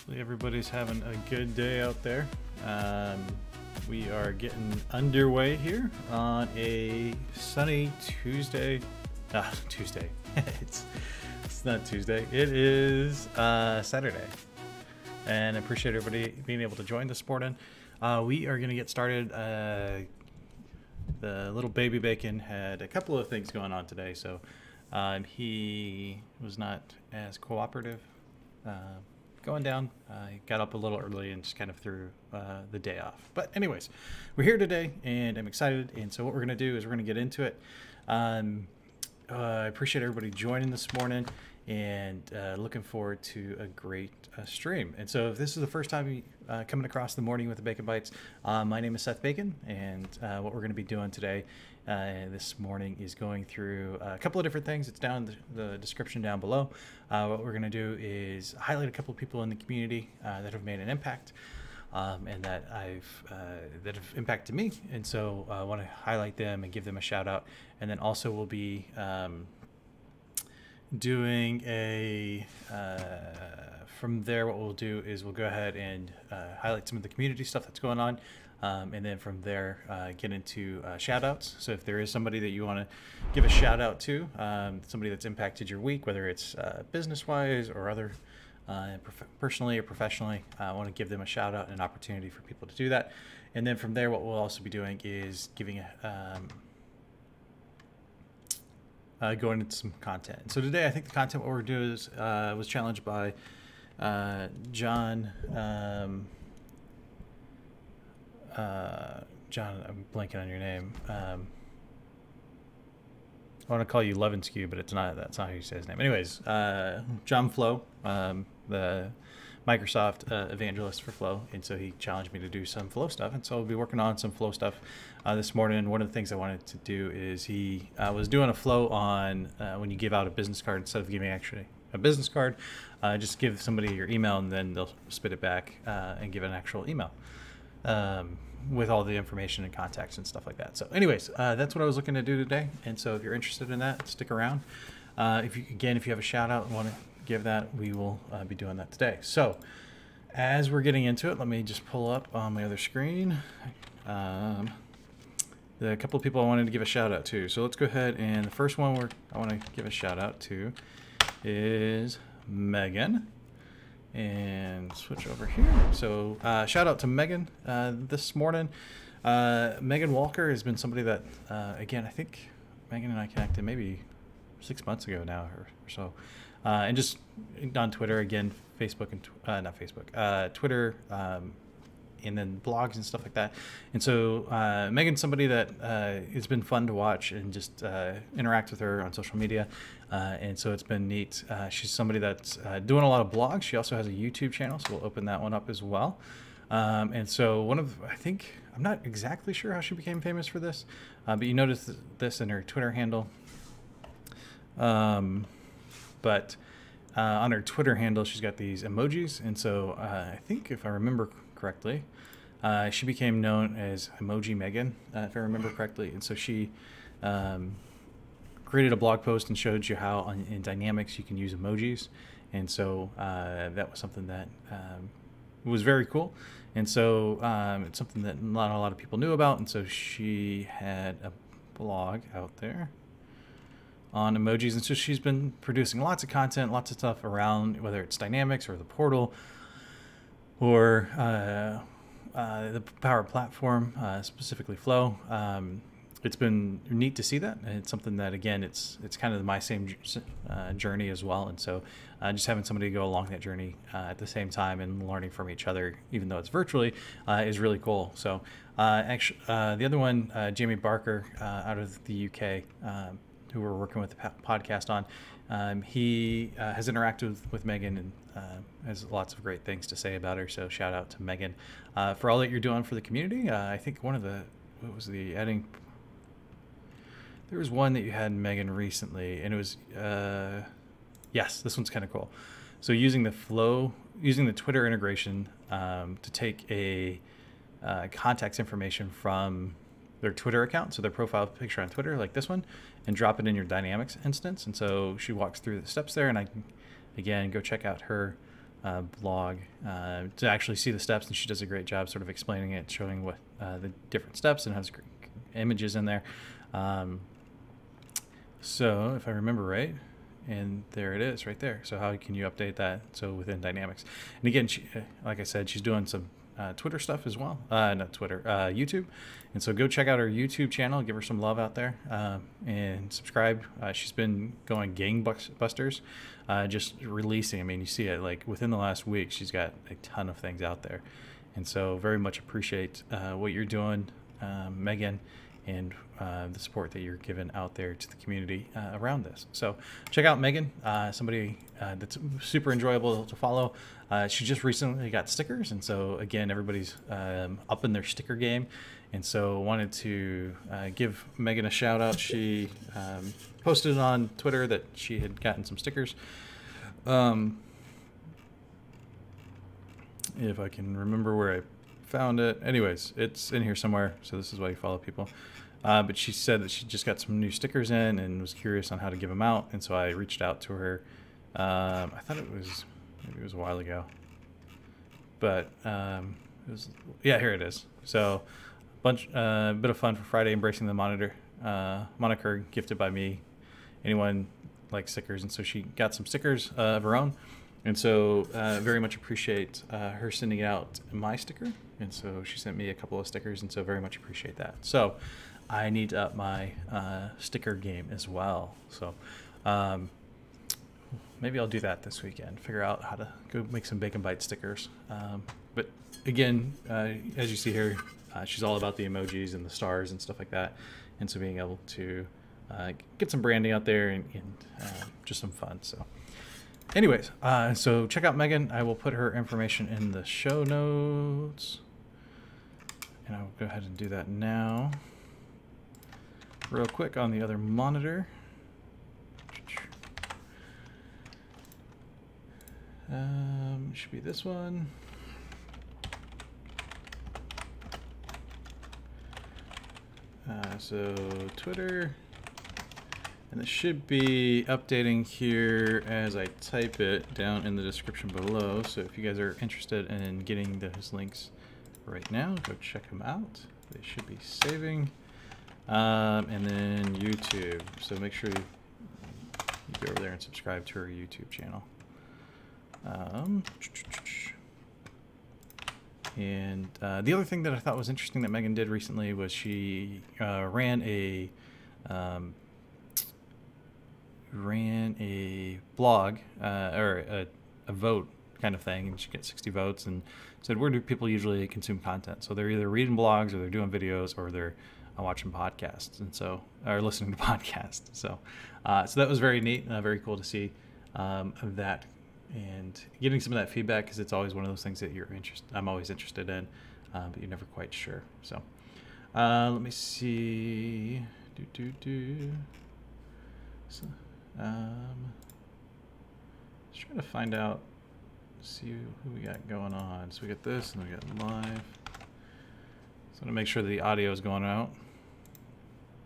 Hopefully everybody's having a good day out there. We are getting underway here on a sunny Tuesday. Tuesday. it's not Tuesday. It is Saturday. And I appreciate everybody being able to join this morning. We are going to get started. The little baby bacon had a couple of things going on today, so he was not as cooperative going down. I got up a little early and just kind of threw the day off. But anyways, we're here today and I'm excited. And so what we're going to do is we're going to get into it. I appreciate everybody joining this morning and looking forward to a great stream. And so if this is the first time coming across the Morning with the Bacon Bites, my name is Seth Bacon, and what we're going to be doing today this morning is going through a couple of different things. It's down in the description down below. What we're going to do is highlight a couple of people in the community that have made an impact and that have impacted me. And so I want to highlight them and give them a shout out. And then also we'll be doing a from there. What we'll do is we'll go ahead and highlight some of the community stuff that's going on, and then from there get into shout outs. So if there is somebody that you want to give a shout out to, somebody that's impacted your week, whether it's business wise or other personally or professionally, I want to give them a shout out and an opportunity for people to do that. And then from there what we'll also be doing is giving going into some content. So today, I think the content what we're doing is was challenged by John. John, I'm blanking on your name. I want to call you Levenskew, but it's not. That's not how you say his name. Anyways, John Flo, the Microsoft evangelist for Flow, and so he challenged me to do some Flow stuff, and so I'll be working on some Flow stuff this morning. One of the things I wanted to do is he was doing a Flow on when you give out a business card, instead of giving actually a business card, just give somebody your email and then they'll spit it back and give an actual email with all the information and contacts and stuff like that. So anyways, that's what I was looking to do today, and so if you're interested in that, stick around. If you have a shout out and want to give that, we will be doing that today. So as we're getting into it, let me just pull up on my other screen the couple of people I wanted to give a shout out to. So let's go ahead, and the first one I want to give a shout out to is Megan, and switch over here. So shout out to Megan this morning. Megan Walker has been somebody that again, I think Megan and I connected maybe 6 months ago now or so. And just on Twitter, again, Facebook and not Facebook, Twitter, and then blogs and stuff like that. And so Megan's somebody that it's been fun to watch and just interact with her on social media. And so it's been neat. She's somebody that's doing a lot of blogs. She also has a YouTube channel, so we'll open that one up as well. And so I think, I'm not exactly sure how she became famous for this, but you notice this in her Twitter handle. But on her Twitter handle, she's got these emojis. And so I think if I remember correctly, she became known as Emoji Megan, if I remember correctly. And so she created a blog post and showed you how in Dynamics you can use emojis. And so that was something that was very cool. And so it's something that not a lot of people knew about. And so she had a blog out there on emojis, and so she's been producing lots of content, lots of stuff around, whether it's Dynamics or the portal or the Power Platform, specifically Flow. It's been neat to see that, and it's something that, again, it's kind of my same journey as well. And so just having somebody go along that journey at the same time and learning from each other, even though it's virtually, is really cool. So actually, the other one, Jamie Barker out of the UK, who we're working with the podcast on, he has interacted with Megan and has lots of great things to say about her. So shout out to Megan for all that you're doing for the community. I think what was the adding? There was one that you had, Megan, recently, and it was yes, this one's kind of cool. So using the Twitter integration to take a contacts information from their Twitter account, so their profile picture on Twitter, like this one, and drop it in your Dynamics instance. And so she walks through the steps there, and I can, again, go check out her blog to actually see the steps, and she does a great job sort of explaining it, showing what the different steps, and has images in there. So if I remember right, and there it is right there. So how can you update that? So within Dynamics, and again, she, like I said, she's doing some Twitter stuff as well. Not Twitter, YouTube. And so go check out her YouTube channel, give her some love out there, and subscribe. She's been going gangbusters, just releasing. I mean, you see it like within the last week, she's got a ton of things out there. And so very much appreciate what you're doing, Megan, and the support that you're giving out there to the community around this. So check out Megan, somebody that's super enjoyable to follow. She just recently got stickers, and so again, everybody's up in their sticker game, and so wanted to give Megan a shout out. She posted on Twitter that she had gotten some stickers. If I can remember where I found it. Anyways, it's in here somewhere, so this is why you follow people. But she said that she just got some new stickers in and was curious on how to give them out, and so I reached out to her. I thought maybe it was a while ago, but it was, yeah, here it is. So bit of fun for Friday, embracing the moniker gifted by me. Anyone likes stickers, and so she got some stickers of her own, and so very much appreciate her sending out my sticker. And so she sent me a couple of stickers, and so very much appreciate that. So I need to up my sticker game as well. So maybe I'll do that this weekend, figure out how to go make some Bacon Bite stickers. But again, as you see here, she's all about the emojis and the stars and stuff like that. And so being able to get some branding out there and just some fun. So anyways, so check out Megan. I will put her information in the show notes. And I'll go ahead and do that now. Real quick on the other monitor. Should be this one. So Twitter. And it should be updating here as I type it down in the description below. So if you guys are interested in getting those links right now, go check them out. They should be saving. And then YouTube. So make sure you go over there and subscribe to our YouTube channel. And the other thing that I thought was interesting that Megan did recently was she ran a blog or a vote kind of thing, and she gets 60 votes and said, where do people usually consume content? So they're either reading blogs, or they're doing videos, or they're watching podcasts, and so, or listening to podcasts. So so that was very neat, very cool to see that, and getting some of that feedback, because it's always one of those things that I'm always interested in, but you're never quite sure. So let me see. So, just trying to find out, see who we got going on. So we got this, and we got live. So to make sure that the audio is going out.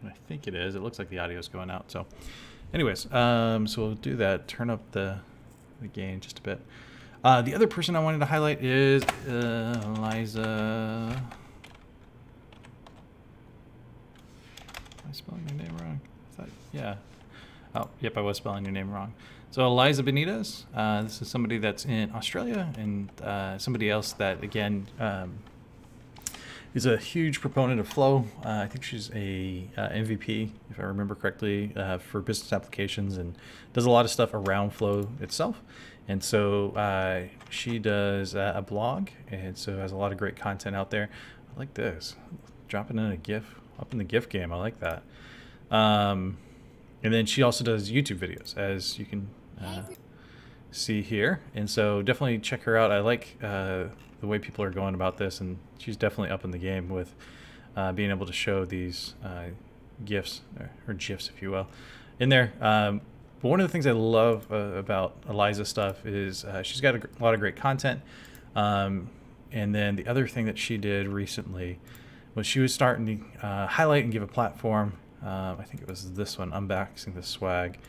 And I think it is. It looks like the audio is going out. So anyways, so we'll do that. Turn up the gain just a bit. The other person I wanted to highlight is Elaiza. Am I spelling your name wrong? I thought, yeah. Oh, yep, I was spelling your name wrong. So Elaiza Benitez, this is somebody that's in Australia, and somebody else that, again, is a huge proponent of Flow. I think she's a MVP, if I remember correctly, for business applications, and does a lot of stuff around Flow itself. And so she does a blog, and so has a lot of great content out there. I like this, dropping in a GIF, up in the GIF game. I like that. And then she also does YouTube videos, as you can see here. And so definitely check her out. I like the way people are going about this, and she's definitely up in the game with being able to show these GIFs, or GIFs, if you will, in there. But one of the things I love about Elaiza's stuff is she's got a lot of great content. And then the other thing that she did recently was she was starting to highlight and give a platform. I think it was this one, unboxing the swag,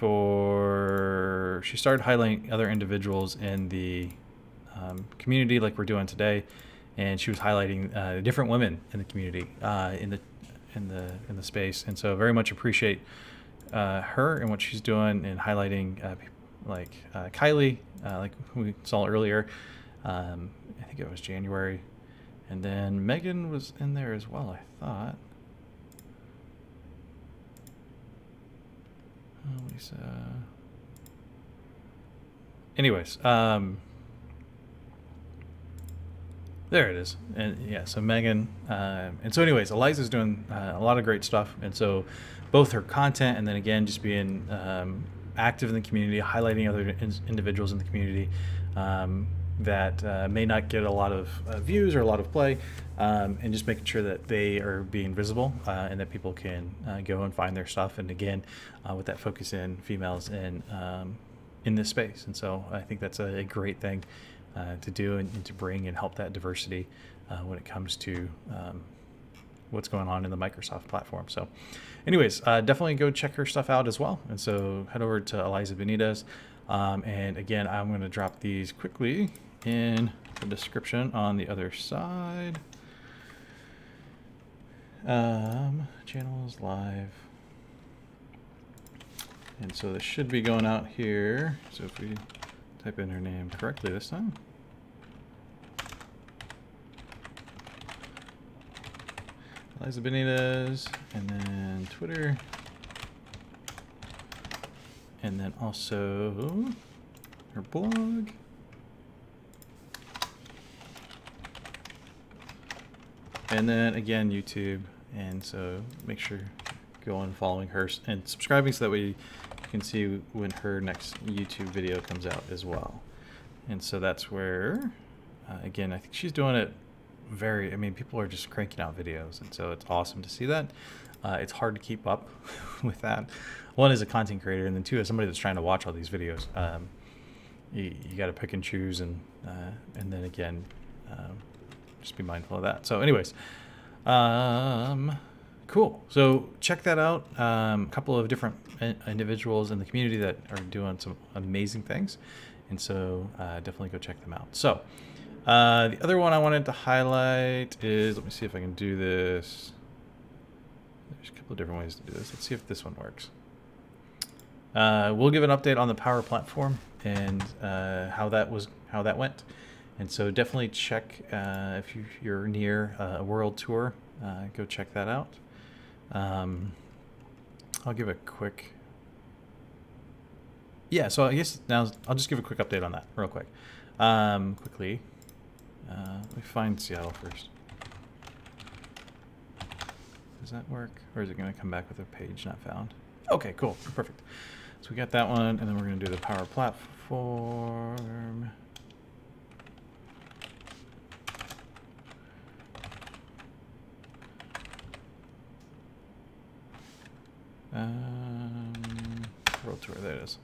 she started highlighting other individuals in the community like we're doing today, and she was highlighting different women in the community in the space. And so very much appreciate her and what she's doing and highlighting people like Kylie, like we saw earlier. I think it was January, and then Megan was in there as well, I thought. Lisa. Anyways, there it is. And yeah, so Megan, and so anyways, Elaiza's doing a lot of great stuff. And so both her content and then again, just being active in the community, highlighting other individuals in the community that may not get a lot of views or a lot of play, and just making sure that they are being visible and that people can go and find their stuff. And again, with that focus in females in this space. And so I think that's a great thing to do and to bring and help that diversity when it comes to what's going on in the Microsoft platform. So anyways, definitely go check her stuff out as well. And so head over to Elaiza Benitez. And again, I'm going to drop these quickly in the description on the other side. Channels live. And so this should be going out here. So if we type in her name correctly this time. Elaiza Benitez, and then Twitter. And then also her blog. And then again, YouTube. And so make sure go on following her and subscribing so that way you can see when her next YouTube video comes out as well. And so that's where, again, I think she's doing it I mean, people are just cranking out videos. And so it's awesome to see that. It's hard to keep up with that. One, as a content creator, and then two, as somebody that's trying to watch all these videos, you got to pick and choose, and then again, just be mindful of that. So anyways, cool. So check that out. A couple of different individuals in the community that are doing some amazing things, and so definitely go check them out. So the other one I wanted to highlight is, let me see if I can do this. There's a couple of different ways to do this. Let's see if this one works. We'll give an update on the Power Platform and how that went. And so definitely check if you're near a world tour, go check that out. I'll give a quick. Yeah, so I guess now I'll just give a quick update on that real quick. Quickly. Let me find Seattle first. Does that work? Or is it going to come back with a page not found? Okay, cool. Perfect. So we got that one, and then we're going to do the Power Platform. World Tour, there it is.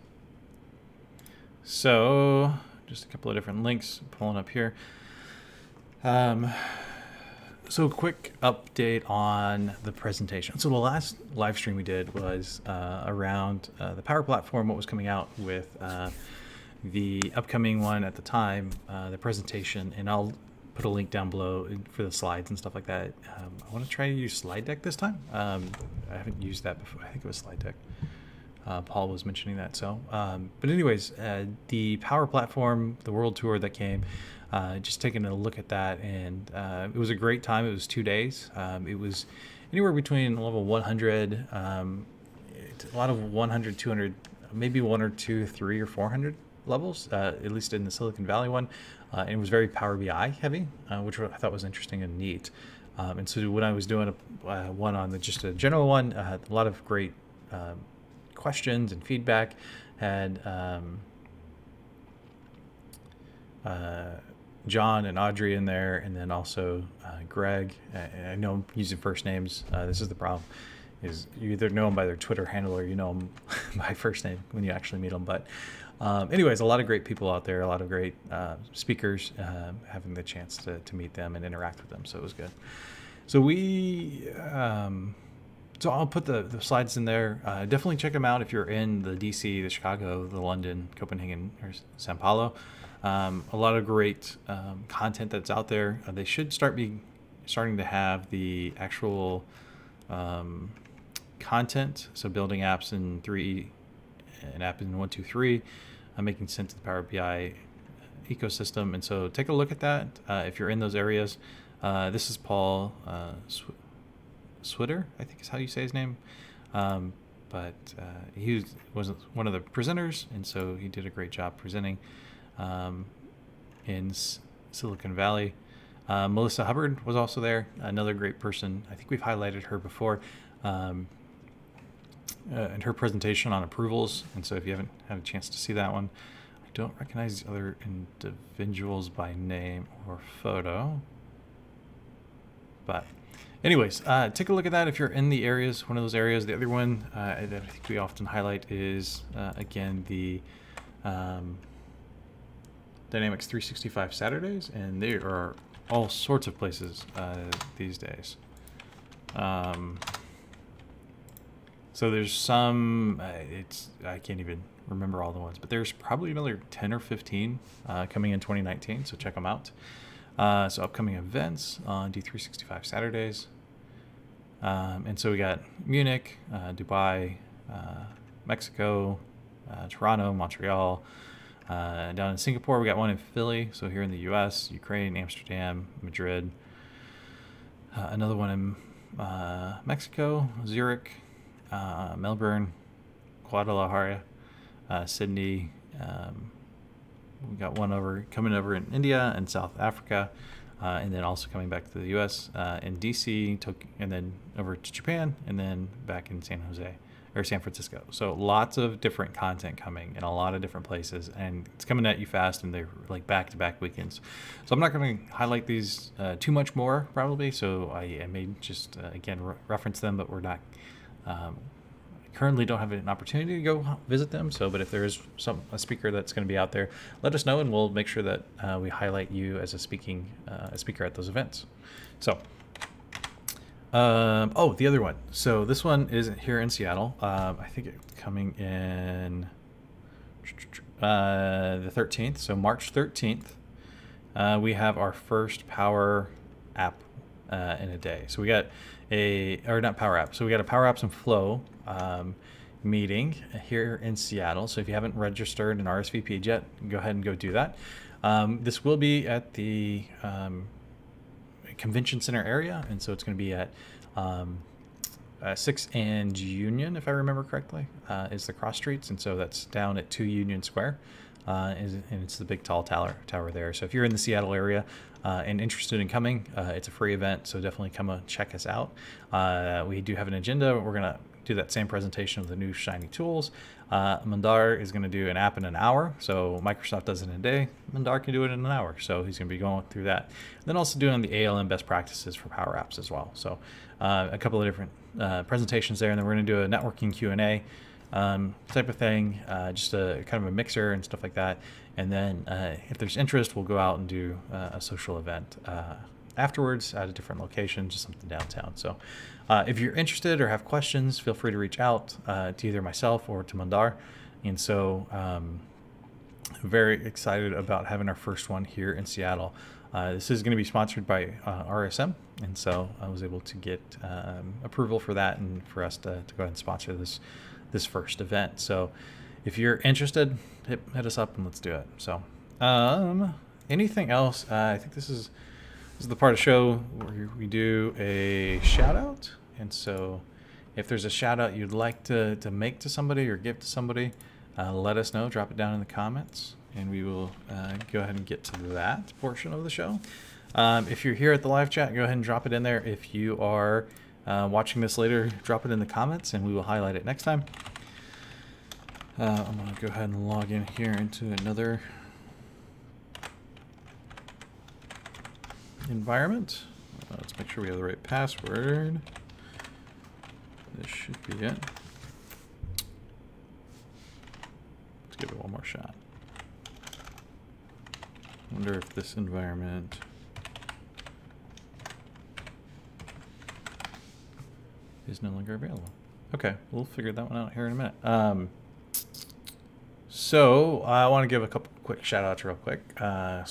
So, just a couple of different links pulling up here. So quick update on the presentation. So the last live stream we did was around the Power Platform, what was coming out with the upcoming one at the time, the presentation, and I'll put a link down below for the slides and stuff like that. I want to try to use Slide Deck this time. I haven't used that before. I think it was Slide Deck. Paul was mentioning that. So, but anyways, the Power Platform, the World Tour that came, just taking a look at that, and it was a great time. It was 2 days. It was anywhere between level 100, a lot of 100, 200, maybe 1 or 2, 3 or 400 levels, at least in the Silicon Valley one. And it was very Power BI heavy, which I thought was interesting and neat. And so when I was doing one on just a general one, a lot of great questions and feedback. Had John and Audrey in there, and then also Greg. I know I'm using first names. This is the problem, is you either know them by their Twitter handle or you know them by first name when you actually meet them. But anyways, a lot of great people out there, a lot of great speakers, having the chance to meet them and interact with them. So it was good. So So I'll put the slides in there. Definitely check them out if you're in the DC, the Chicago, the London, Copenhagen, or Sao Paulo. A lot of great content that's out there. They should starting to have the actual content. So building apps in 3, an app in 1, 2, 3, making sense of the Power BI ecosystem. And so take a look at that if you're in those areas. This is Paul Switter, I think is how you say his name. But he was one of the presenters, and so he did a great job presenting in Silicon Valley. Melissa Hubbard was also there, another great person. I think we've highlighted her before in her presentation on approvals. And so if you haven't had a chance to see that one, I don't recognize the other individuals by name or photo. But anyways, take a look at that if you're in the areas, one of those areas. The other one that I think we often highlight is, again, the Dynamics 365 Saturdays, and they are all sorts of places these days. So there's some, I can't even remember all the ones, but there's probably another 10 or 15 coming in 2019, so check them out. So upcoming events on D365 Saturdays. And so we got Munich, Dubai, Mexico, Toronto, Montreal. Down in Singapore, we got one in Philly. So here in the US, Ukraine, Amsterdam, Madrid. Another one in Mexico, Zurich, Melbourne, Guadalajara, Sydney. We got one coming over in India and South Africa, and then also coming back to the U.S. In D.C., and then over to Japan, and then back in San Francisco. So lots of different content coming in a lot of different places, and it's coming at you fast, and they're like back-to-back weekends. So I'm not going to highlight these too much more probably. So I may just again reference them, but we're not. Currently don't have an opportunity to go visit them. So, but if there is a speaker that's going to be out there, let us know, and we'll make sure that we highlight you as a speaker at those events. So, oh, the other one. So this one is here in Seattle. I think it's coming in the 13th. So March 13th, we have our first Power App in a day. So we got not Power App. So we got a Power Apps and Flow meeting here in Seattle. So if you haven't registered and RSVP'd yet, go ahead and go do that. This will be at the Convention Center area, and so it's going to be at 6th and Union, if I remember correctly, is the cross streets, and so that's down at 2 Union Square, and it's the big tall tower there. So if you're in the Seattle area and interested in coming, it's a free event, so definitely come check us out. We do have an agenda. We're going to do that same presentation of the new shiny tools. Mandar is going to do an app in an hour. So Microsoft does it in a day. Mandar can do it in an hour. So he's going to be going through that. And then also doing the ALM best practices for Power Apps as well. So a couple of different presentations there. And then we're going to do a networking Q&A type of thing, just a kind of a mixer and stuff like that. And then if there's interest, we'll go out and do a social event afterwards at a different location, just something downtown. So if you're interested or have questions, feel free to reach out to either myself or to Mandar. And so very excited about having our first one here in Seattle. This is going to be sponsored by RSM, and so I was able to get approval for that and for us to go ahead and sponsor this first event. So if you're interested, hit us up and let's do it. So anything else? I think this is the part of the show where we do a shout out. And so if there's a shout out you'd like to make to somebody or give to somebody, let us know. Drop it down in the comments, and we will go ahead and get to that portion of the show. If you're here at the live chat, go ahead and drop it in there. If you are watching this later, drop it in the comments, and we will highlight it next time. I'm going to go ahead and log in here into another environment. Let's make sure we have the right password. This should be it. Let's give it one more shot. Wonder if this environment is no longer available. Okay, we'll figure that one out here in a minute. So I want to give a couple quick shout outs real quick. A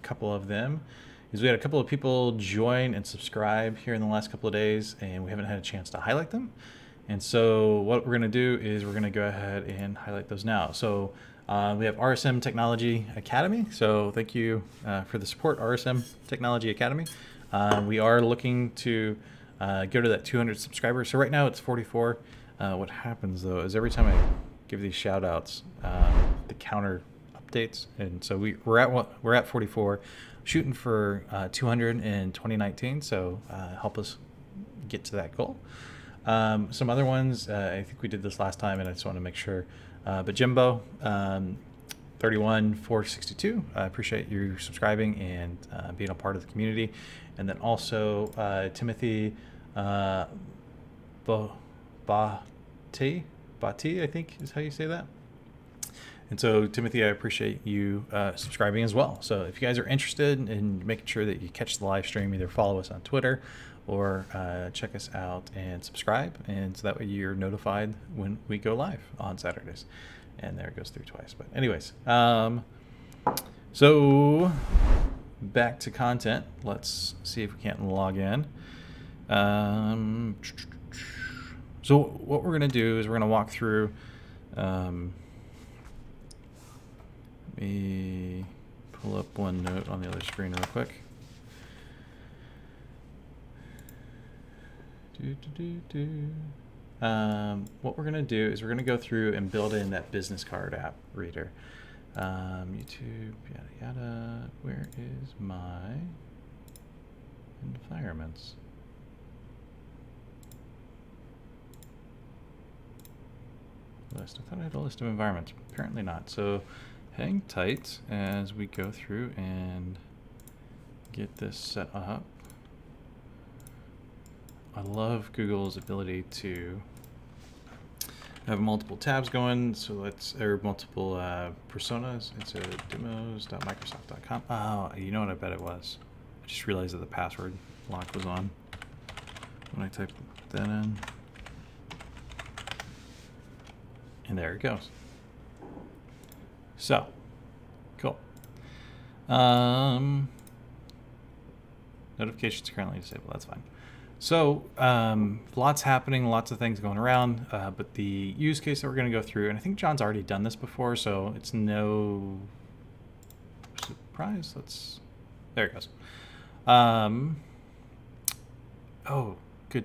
couple of them is we had a couple of people join and subscribe here in the last couple of days, and we haven't had a chance to highlight them. And so what we're going to do is we're going to go ahead and highlight those now. So we have RSM Technology Academy. So thank you for the support, RSM Technology Academy. We are looking to go to that 200 subscribers. So right now it's 44. What happens though is every time I give these shout outs, the counter updates. And so we're at 44, shooting for 200 in 2019. So help us get to that goal. Some other ones, I think we did this last time and I just want to make sure, but Jimbo, 31462, I appreciate you subscribing and being a part of the community. And then also Timothy Bati, I think is how you say that. And so Timothy, I appreciate you subscribing as well. So if you guys are interested in making sure that you catch the live stream, either follow us on Twitter or check us out and subscribe, and so that way you're notified when we go live on Saturdays. And there it goes through twice. But anyways, so back to content. Let's see if we can't log in. So what we're going to do is we're going to walk through. Let me pull up OneNote on the other screen real quick. What we're going to do is we're going to go through and build in that business card app reader. YouTube, yada yada. Where is my environments? List. I thought I had a list of environments. Apparently not. So hang tight as we go through and get this set up. I love Google's ability to have multiple tabs going, so multiple personas. It's demos.microsoft.com. Oh, you know what I bet it was? I just realized that the password lock was on when I typed that in. And there it goes. So, cool. Notifications currently disabled, that's fine. So lots happening, lots of things going around, but the use case that we're going to go through, and I think John's already done this before, so it's no surprise. There it goes. Oh, good.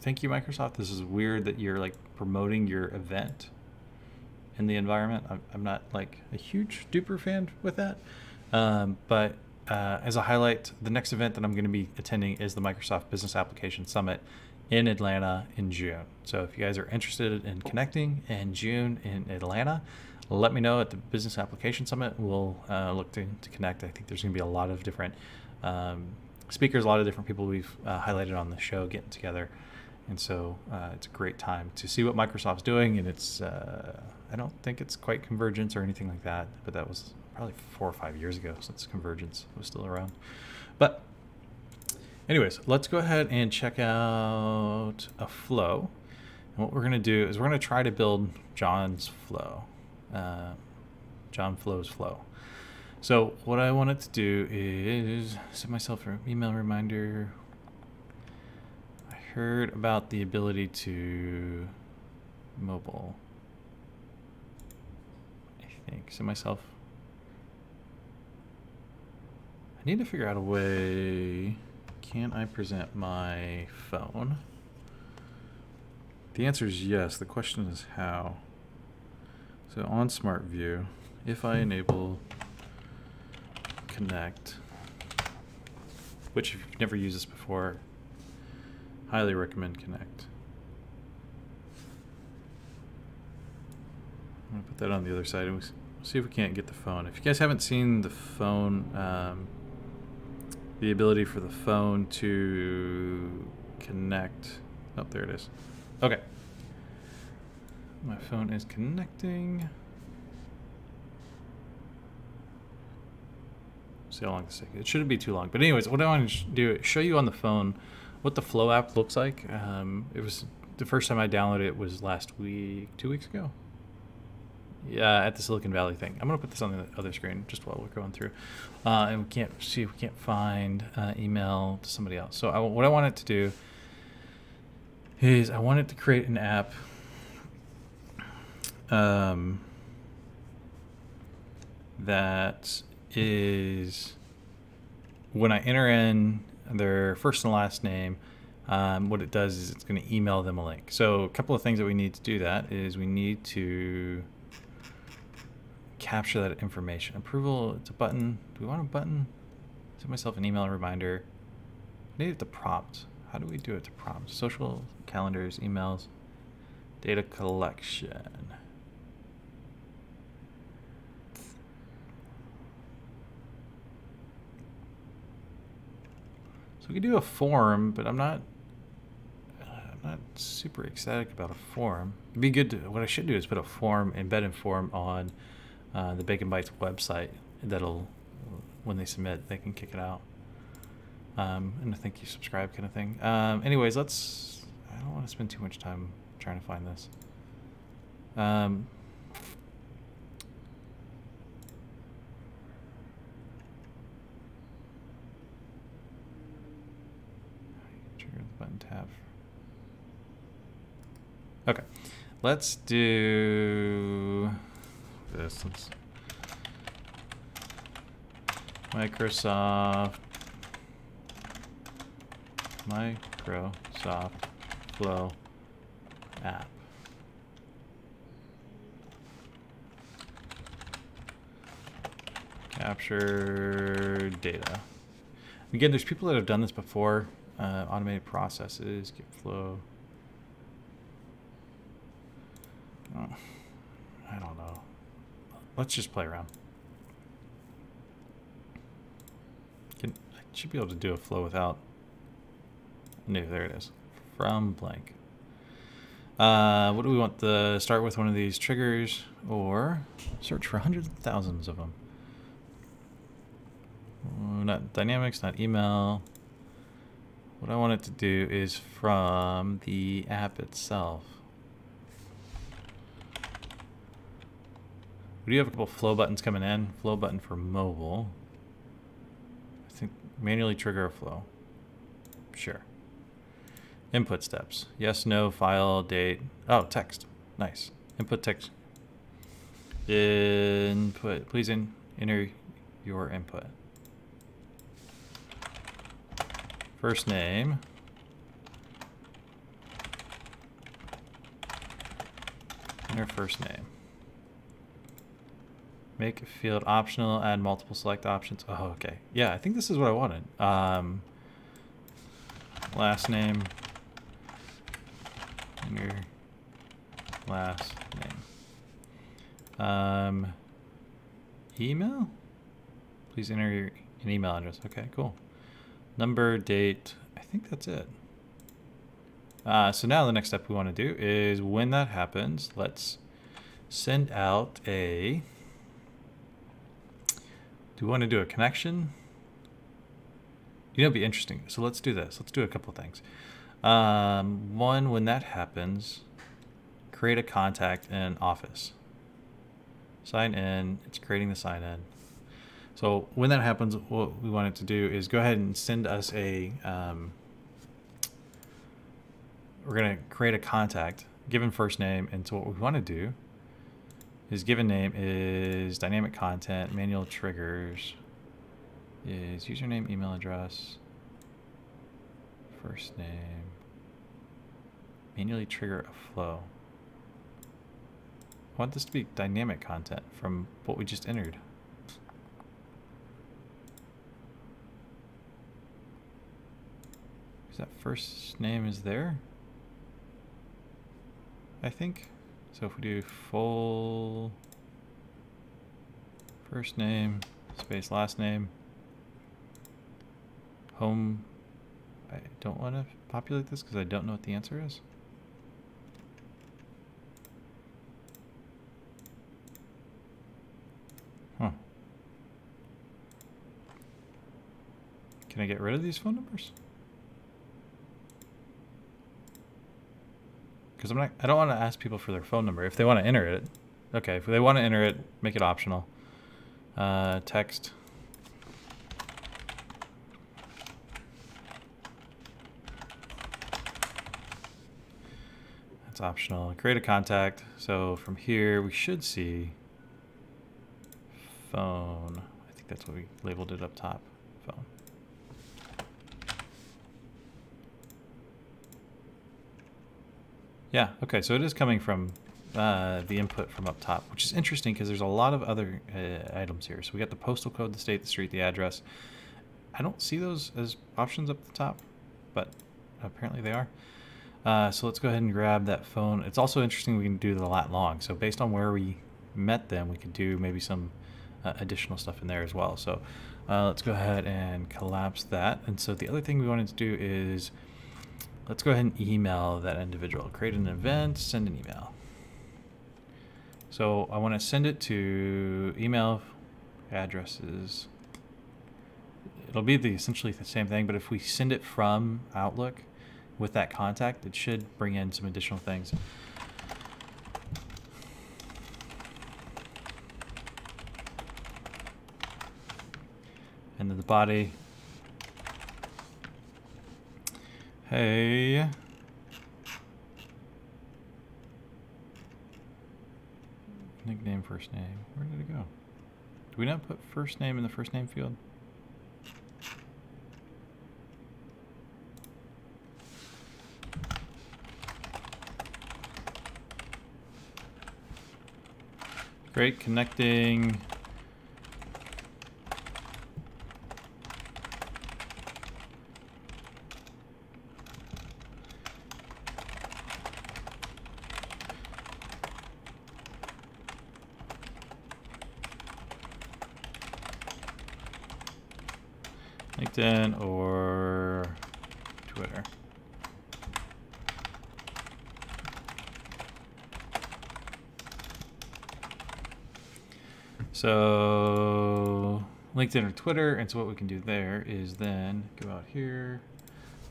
Thank you, Microsoft. This is weird that you're like promoting your event in the environment. I'm not like a huge duper fan with that, but as a highlight, the next event that I'm going to be attending is the Microsoft Business Application Summit in Atlanta in June. So if you guys are interested in connecting in June in Atlanta, let me know at the Business Application Summit. We'll look to connect. I think there's going to be a lot of different speakers, a lot of different people we've highlighted on the show getting together. And so it's a great time to see what Microsoft's doing. And it's, I don't think it's quite convergence or anything like that, but that was probably 4 or 5 years ago since convergence was still around. But anyways, let's go ahead and check out a flow. And what we're going to do is we're going to try to build John's flow, John Flow's flow. So what I wanted to do is set myself an email reminder. I heard about the ability to mobile. I think set myself. I need to figure out a way. Can I present my phone? The answer is yes. The question is how. So on Smart View, if I enable Connect, which if you've never used this before, highly recommend Connect. I'm gonna put that on the other side and we'll see if we can't get the phone. If you guys haven't seen the phone, the ability for the phone to connect. Oh, there it is. Okay. My phone is connecting. See how long this takes. It shouldn't be too long. But anyways, what I want to do is show you on the phone what the Flow app looks like. It was the first time I downloaded it was last week, 2 weeks ago. Yeah, at the Silicon Valley thing. I'm gonna put this on the other screen just while we're going through, and we can't see if we can't find email to somebody else. So what I want it to do is I want it to create an app that is, when I enter in their first and last name, what it does is it's going to email them a link. So a couple of things that we need to do that is we need to capture that information. Approval, it's a button. Do we want a button? Send myself an email reminder. I need it to prompt. How do we do it to prompt? Social, calendars, emails, data collection. So we could do a form, but I'm not super ecstatic about a form. It'd be good to, what I should do is put a form, embedded form on the Bacon Bites website that'll, when they submit, they can kick it out. And a thank you, subscribe kind of thing. Anyways, I don't want to spend too much time trying to find this. Trigger the button tab. Okay, let's do this. Microsoft Flow app. Capture data. Again, there's people that have done this before. Automated processes, get flow. Oh, I don't know. Let's just play around. I should be able to do a flow without. No, there it is. From blank. What do we want? Start with one of these triggers or search for hundreds of thousands of them. Not dynamics, not email. What I want it to do is from the app itself. We do have a couple flow buttons coming in. Flow button for mobile. I think manually trigger a flow. Sure. Input steps. Yes, no, file, date. Oh, text. Nice. Input text. Input. Please enter your input. First name. Enter first name. Make a field optional, add multiple select options. Oh, okay. Yeah, I think this is what I wanted. Last name. Enter last name. Email? Please enter an email address. Okay, cool. Number, date. I think that's it. So now the next step we want to do is when that happens, let's send out a... Do we want to do a connection? You know, it'd be interesting. So let's do this. Let's do a couple of things. One, when that happens, create a contact in Office. Sign in. It's creating the sign in. So when that happens, what we want it to do is go ahead and send us a... we're going to create a contact, given first name, and so what we want to do is given name is dynamic content, manual triggers is username, email address, first name, manually trigger a flow. I want this to be dynamic content from what we just entered. Is that first name is there? I think. So if we do full first name, space last name, home, I don't want to populate this because I don't know what the answer is. Huh. Can I get rid of these phone numbers? because I don't want to ask people for their phone number. If they want to enter it, okay. If they want to enter it, make it optional. Text. That's optional. Create a contact. So from here, we should see phone. I think that's what we labeled it up top. Phone. Yeah, okay, so it is coming from the input from up top, which is interesting because there's a lot of other items here. So we got the postal code, the state, the street, the address. I don't see those as options up the top, but apparently they are. So let's go ahead and grab that phone. It's also interesting we can do the lat long. So based on where we met them, we could do maybe some additional stuff in there as well. So let's go ahead and collapse that. And so the other thing we wanted to do is let's go ahead and email that individual. Create an event, send an email. So I want to send it to email addresses. It'll be essentially the same thing, but if we send it from Outlook with that contact, it should bring in some additional things. And then the body. Hey. Nickname, first name. Where did it go? Do we not put first name in the first name field? Great, connecting. LinkedIn or Twitter. So LinkedIn or Twitter, and so what we can do there is then go out here,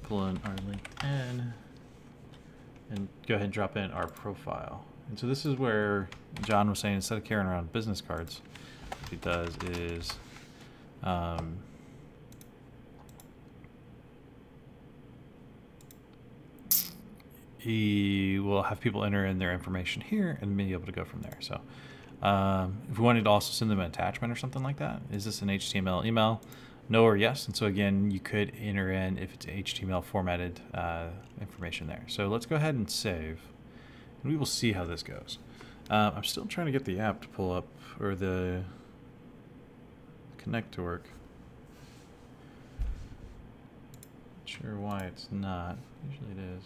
pull in our LinkedIn, and go ahead and drop in our profile. And so this is where John was saying instead of carrying around business cards, what he does is he will have people enter in their information here and be able to go from there. So if we wanted to also send them an attachment or something like that, is this an HTML email? No or yes. And so again, you could enter in, if it's HTML formatted information there. So let's go ahead and save, and we will see how this goes. I'm still trying to get the app to pull up, or the Connect to work. Not sure why it's not. Usually it is.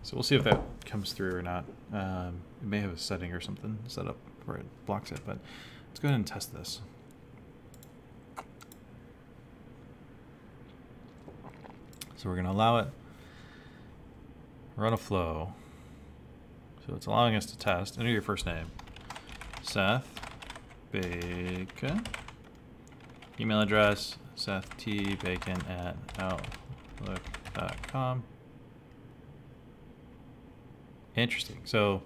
So we'll see if that comes through or not. It may have a setting or something set up where it blocks it, but let's go ahead and test this. So we're going to allow it, run a flow. So it's allowing us to test. Enter your first name. Seth Bacon. Email address, sethtbacon@outlook.com. Interesting. So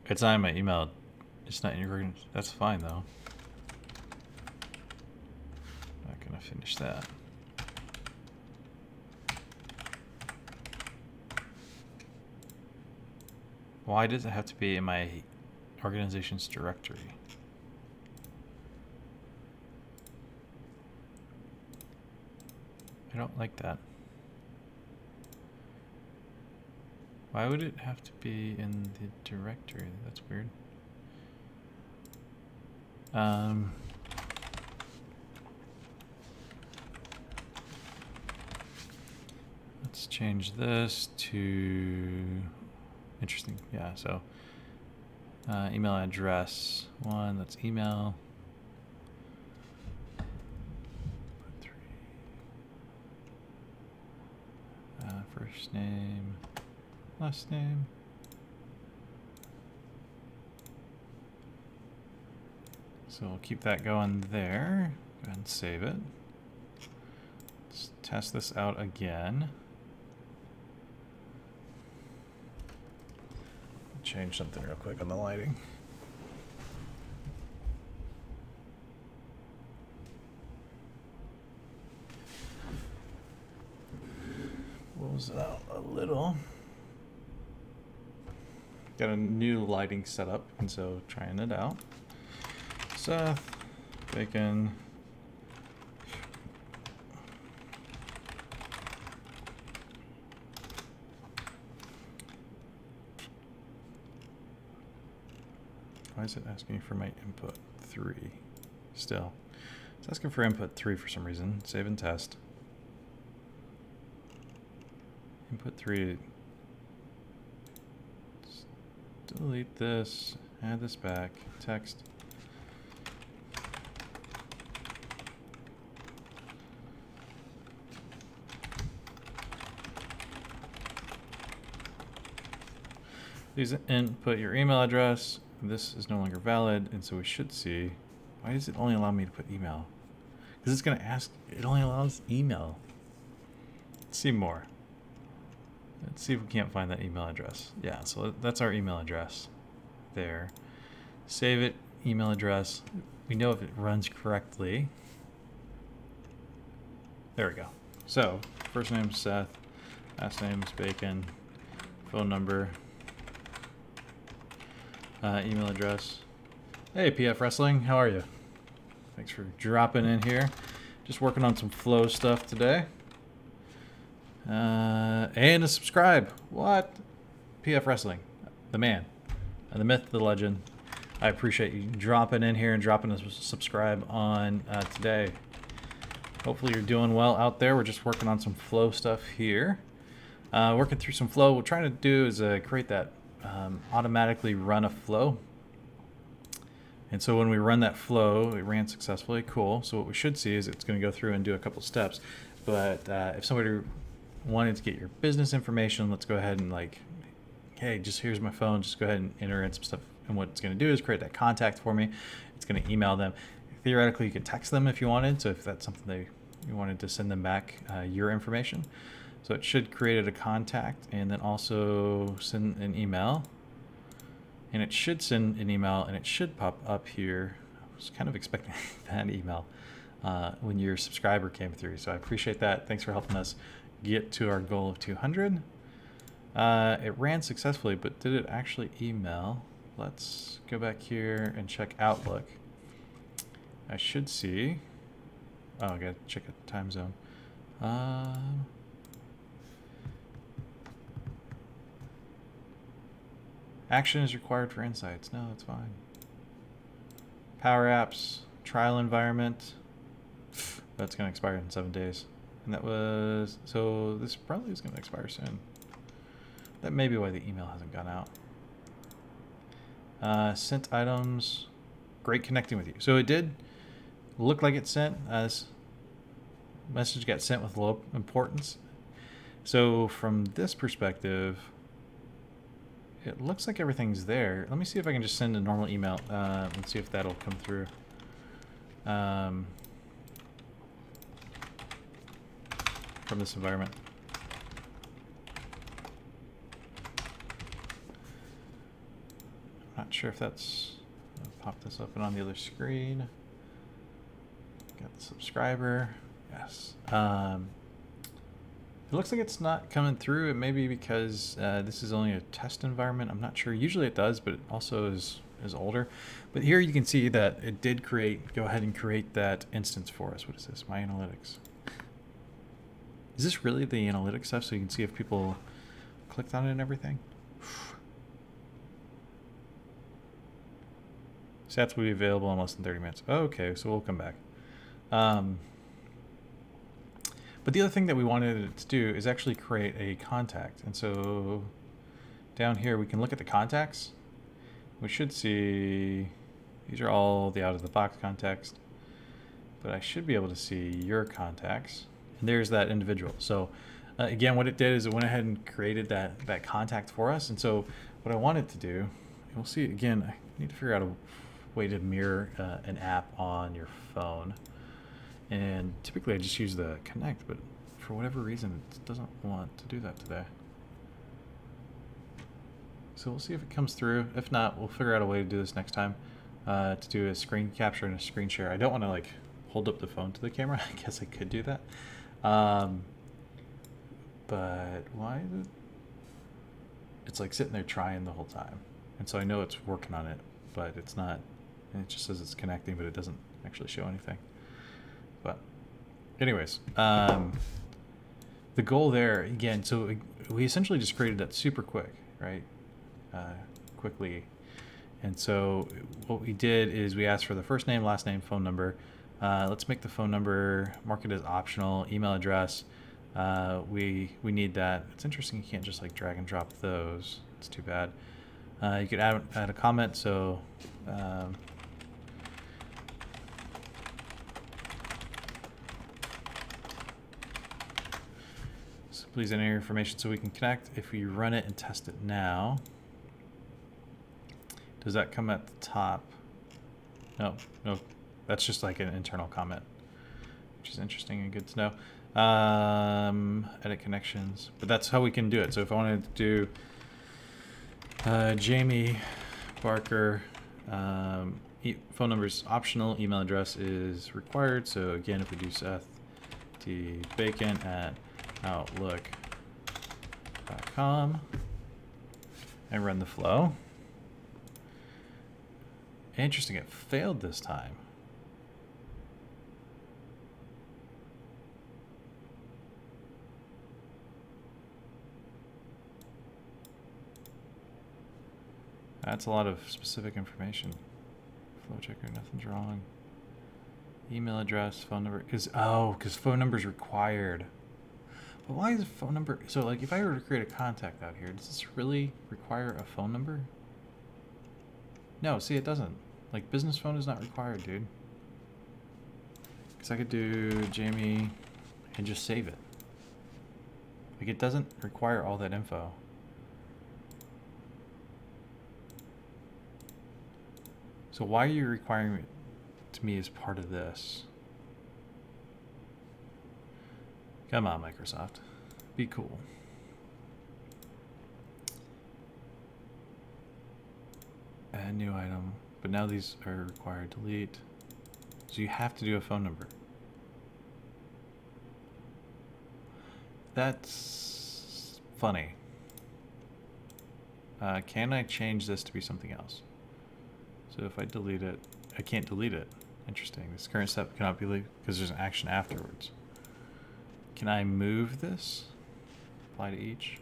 it's not in my email. It's not in your. That's fine though. Not gonna finish that. Why does it have to be in my organization's directory? I don't like that. Why would it have to be in the directory? That's weird. Let's change this to interesting. Yeah, so email address one, that's email. First name, last name. So we'll keep that going there. Go ahead and save it. Let's test this out again. Change something real quick on the lighting. Close it out a little. Got a new lighting setup, and so trying it out. Seth, Bacon. Why is it asking for my input 3 still? It's asking for input 3 for some reason. Save and test. Input 3. Let's delete this. Add this back. Text. Please input your email address. This is no longer valid, and so we should see. Why does it only allow me to put email? Because it's going to ask. It only allows email. Let's see more. Let's see if we can't find that email address. Yeah, so that's our email address there. Save it, email address. We know if it runs correctly. There we go. So, first name is Seth, last name is Bacon, phone number, email address. Hey, PF Wrestling, how are you? Thanks for dropping in here. Just working on some flow stuff today. And a subscribe. What? PF Wrestling, the man, the myth, the legend. I appreciate you dropping in here and dropping a subscribe on today. Hopefully you're doing well out there. We're just working on some flow stuff here. Working through some flow. What we're trying to do is create that automatically run a flow. And so when we run that flow, it ran successfully. Cool. So what we should see is it's going to go through and do a couple steps. But if somebody wanted to get your business information, let's go ahead and like, hey, just here's my phone. Just go ahead and enter in some stuff. And what it's going to do is create that contact for me. It's going to email them. Theoretically, you could text them if you wanted. So if that's something you wanted to send them back your information. So it should create a contact and then also send an email. And it should send an email and it should pop up here. I was kind of expecting that email when your subscriber came through. So I appreciate that. Thanks for helping us get to our goal of 200. It ran successfully, but did it actually email? Let's go back here and check Outlook. I should see. Oh, I gotta check a time zone. Action is required for insights. No, that's fine. Power apps, trial environment. That's gonna expire in 7 days. And that was, so this probably is gonna expire soon. That may be why the email hasn't gone out. Sent items. Great connecting with you. So it did look like it sent. This message got sent with low importance. So from this perspective, it looks like everything's there. Let me see if I can just send a normal email and see if that'll come through. From this environment. Not sure if that's, I'll pop this open on the other screen. Got the subscriber, yes. It looks like it's not coming through. It may be because this is only a test environment. I'm not sure. Usually it does, but it also is older. But here you can see that it did create, go ahead and create that instance for us. What is this? My analytics. Is this really the analytics stuff so you can see if people clicked on it and everything? Stats will be available in less than 30 minutes. Oh, okay, so we'll come back. But the other thing that we wanted it to do is actually create a contact. And so down here we can look at the contacts. We should see, these are all the out-of-the-box contacts. But I should be able to see your contacts. And there's that individual. So again, what it did is it went ahead and created that contact for us. And so what I wanted to do, we'll see again, I need to figure out way to mirror an app on your phone. And typically I just use the Connect, but for whatever reason it doesn't want to do that today. So we'll see if it comes through. If not, we'll figure out a way to do this next time, to do a screen capture and a screen share. I don't want to like hold up the phone to the camera. I guess I could do that. But why is it? It's like sitting there trying the whole time. And so I know it's working on it, but it's not. And it just says it's connecting, but it doesn't actually show anything. But anyways, the goal there, again, so we essentially just created that super quick, right? Quickly. And so what we did is we asked for the first name, last name, phone number. Let's make the phone number, mark it as optional, email address. We need that. It's interesting you can't just like drag and drop those. It's too bad. You could add a comment, so so please enter your information so we can connect. If we run it and test it now, does that come at the top? No, that's just like an internal comment, which is interesting and good to know. Edit connections, but that's how we can do it. So if I wanted to do Jamie Barker, phone number is optional, email address is required. So again, if we do Seth D. Bacon at outlook.com and run the flow. Interesting, it failed this time. That's a lot of specific information. Flow checker, nothing's wrong. Email address, phone number, because phone number is required. But why is a phone number? So like if I were to create a contact out here, does this really require a phone number? No, see, it doesn't. Like business phone is not required, dude. Because I could do Jamie and just save it. Like it doesn't require all that info. So why are you requiring it to me as part of this? Come on, Microsoft. Be cool. Add new item. But now these are required. Delete. So you have to do a phone number. That's funny. Can I change this to be something else? So if I delete it, I can't delete it. Interesting. This current step cannot be leaved because there's an action afterwards. Can I move this? Apply to each.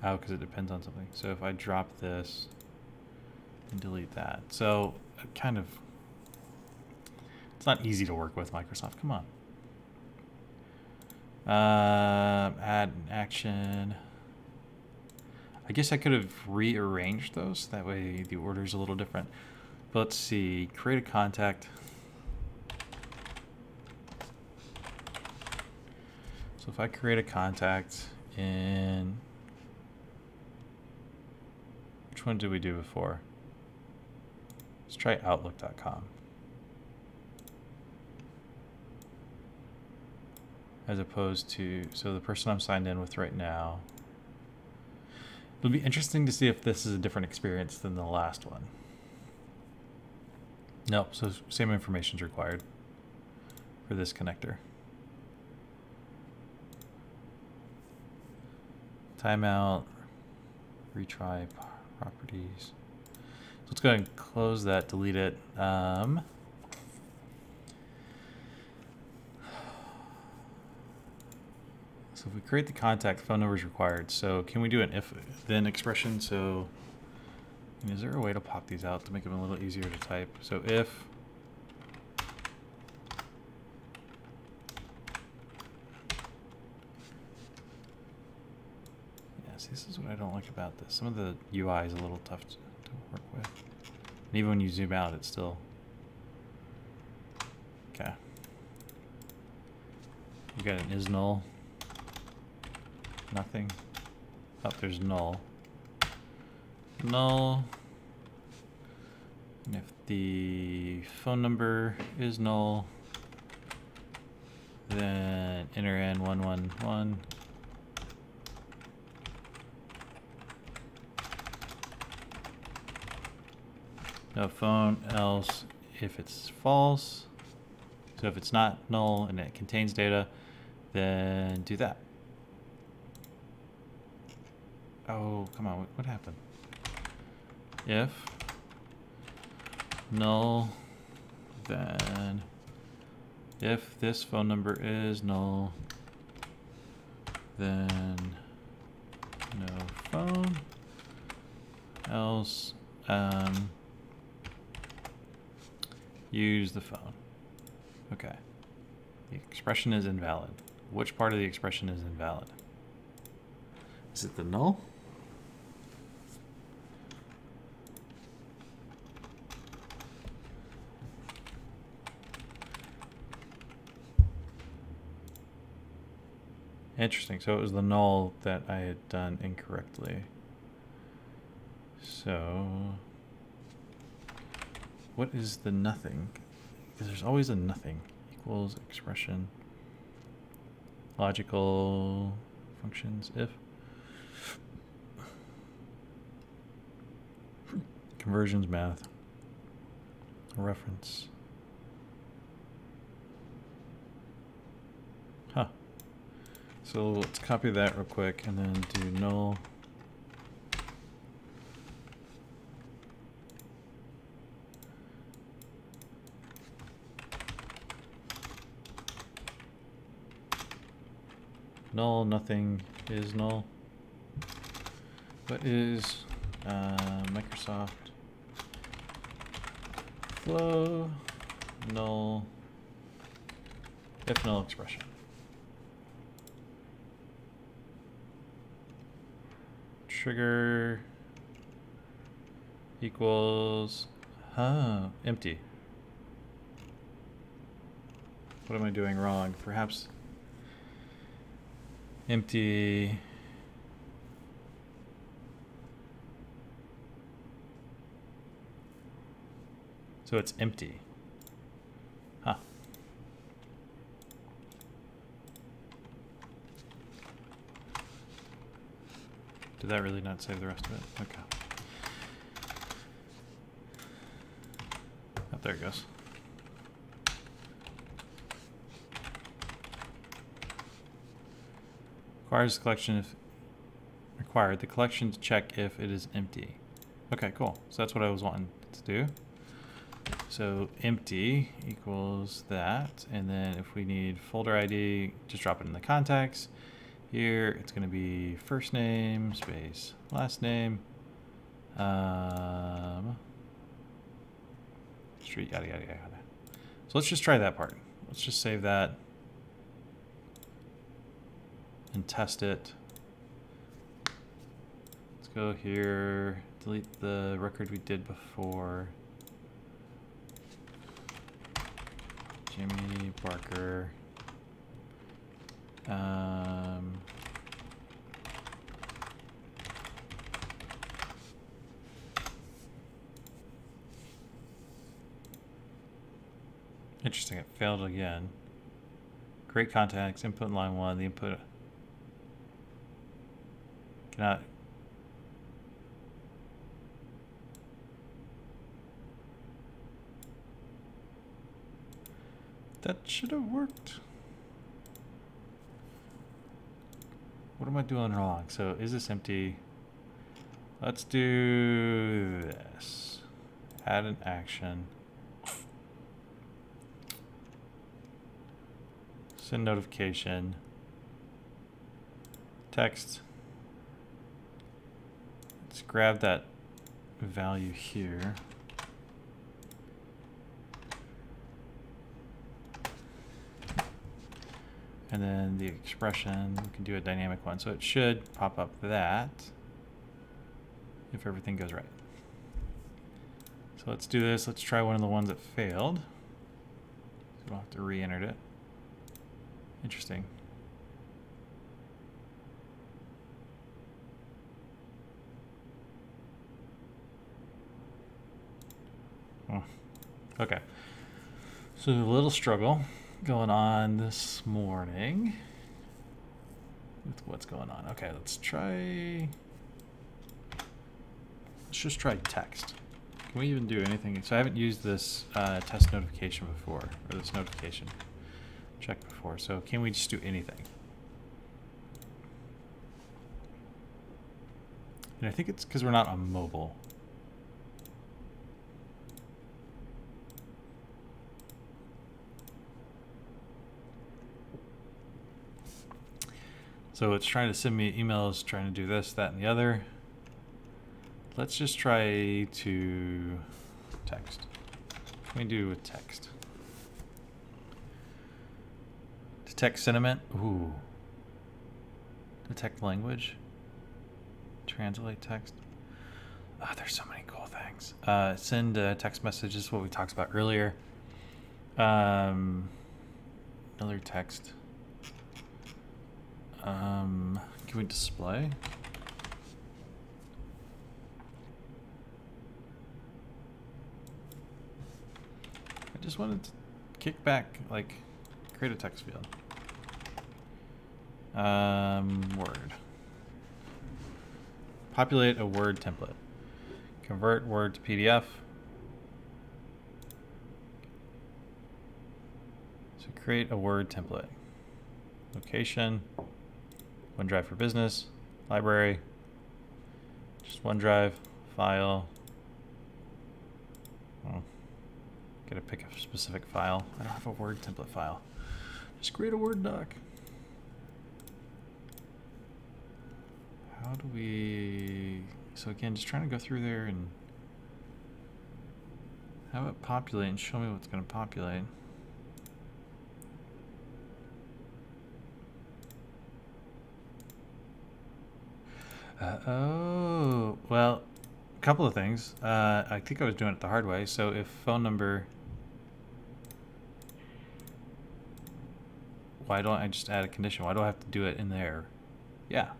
Oh, because it depends on something. So if I drop this and delete that. So kind of, it's not easy to work with, Microsoft. Come on. Add an action. I guess I could have rearranged those. That way the order is a little different. But let's see. Create a contact. So if I create a contact in... Which one did we do before? Let's try outlook.com. As opposed to... So the person I'm signed in with right now... It'll be interesting to see if this is a different experience than the last one. Nope, so same information is required for this connector. Timeout, retry properties. So let's go ahead and close that, delete it. So if we create the contact, phone number is required. So can we do an if-then expression? So is there a way to pop these out to make them a little easier to type? So if yes, this is what I don't like about this. Some of the UI is a little tough to work with. And even when you zoom out, it's still okay. You got an is null. Nothing. Oh, there's null. null. And if the phone number is null, then enter n111. No phone, else if it's false. So if it's not null and it contains data, then do that. Oh, come on, what happened? If null, then if this phone number is null, then no phone, else use the phone. Okay. The expression is invalid. Which part of the expression is invalid? Is it the null? Interesting. So it was the null that I had done incorrectly. So what is the nothing? Because there's always a nothing. Equals expression. Logical functions if. Conversions math. Reference. Huh. So let's copy that real quick and then do null. Null, nothing is null. What is Microsoft flow null if null expression? Trigger equals empty. What am I doing wrong? Perhaps empty. So it's empty. Huh. Did that really not save the rest of it? Okay. Oh, there it goes. Requires the collection if required. The collection to check if it is empty. Okay, cool. So that's what I was wanting to do. So empty equals that, and then if we need folder ID, just drop it in the contacts. Here it's going to be first name space last name, street, yada yada yada. So let's just try that part. Let's just save that and test it. Let's go here, delete the record we did before. Jimmy Barker. Interesting, it failed again. Create contacts, input in line 1, the input cannot. That should have worked. What am I doing wrong? So is this empty? Let's do this. Add an action. Send notification. Text. Let's grab that value here. And then the expression, we can do a dynamic one. So it should pop up that if everything goes right. So let's do this. Let's try one of the ones that failed. So we'll have to re-enter it. Interesting. Okay. So a little struggle going on this morning with what's going on. Okay, let's just try text. Can we even do anything? So I haven't used this test notification before, or this notification check before. So can we just do anything? And I think it's because we're not on mobile. So it's trying to send me emails, trying to do this, that, and the other. Let's just try to text. What can we do with text? Detect sentiment. Ooh. Detect language. Translate text. Oh, there's so many cool things. Send text messages, what we talked about earlier. Another text. Can we display? I just wanted to kick back, like, create a text field. Word. Populate a Word template. Convert Word to PDF. So create a Word template. Location. OneDrive for Business. Library. Just OneDrive. File. Oh. Gotta pick a specific file. I don't have a Word template file. Just create a Word doc. How do we... So again, just trying to go through there and have it populate and show me what's going to populate. Oh, well, a couple of things. I think I was doing it the hard way. So if phone number... Why don't I just add a condition? Why do I have to do it in there? Yeah.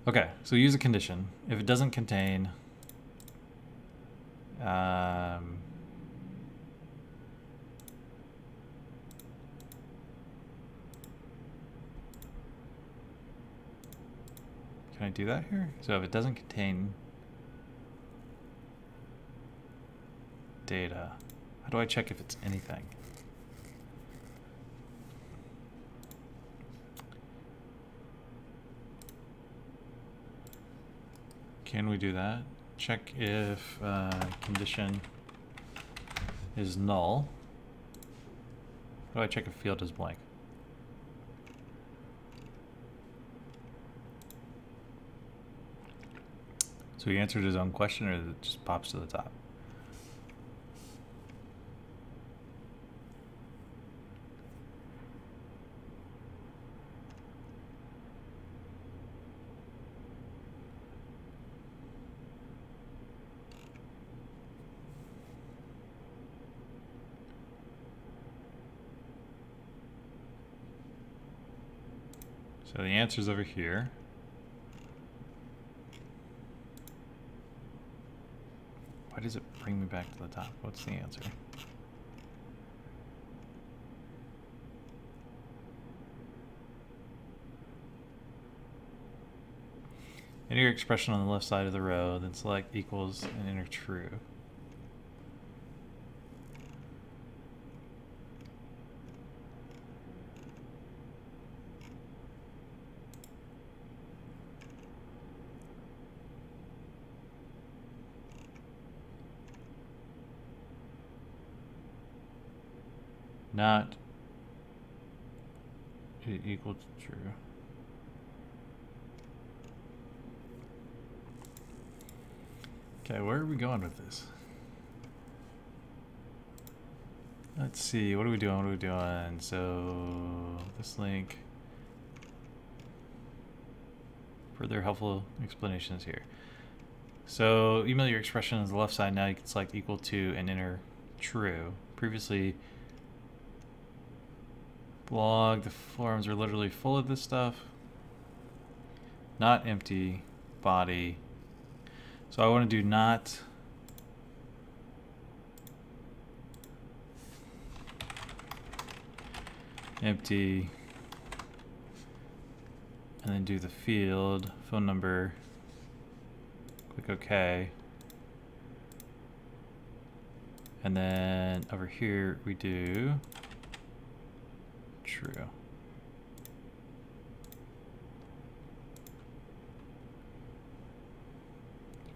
Okay, so use a condition. If it doesn't contain... Can I do that here? So if it doesn't contain data, how do I check if it's anything? Can we do that? Check if condition is null. How do I check if field is blank? So he answered his own question, or it just pops to the top? So the answer's over here. Why does it bring me back to the top? What's the answer? Enter your expression on the left side of the row, then select equals and enter true. Not equal to true. Okay, where are we going with this? Let's see, what are we doing? What are we doing? So this link, further helpful explanations here. So email your expression on the left side. Now you can select equal to and enter true. Previously, blog, the forums are literally full of this stuff. Not empty, body. So I want to do not empty, and then do the field, phone number, click OK. And then over here we do true.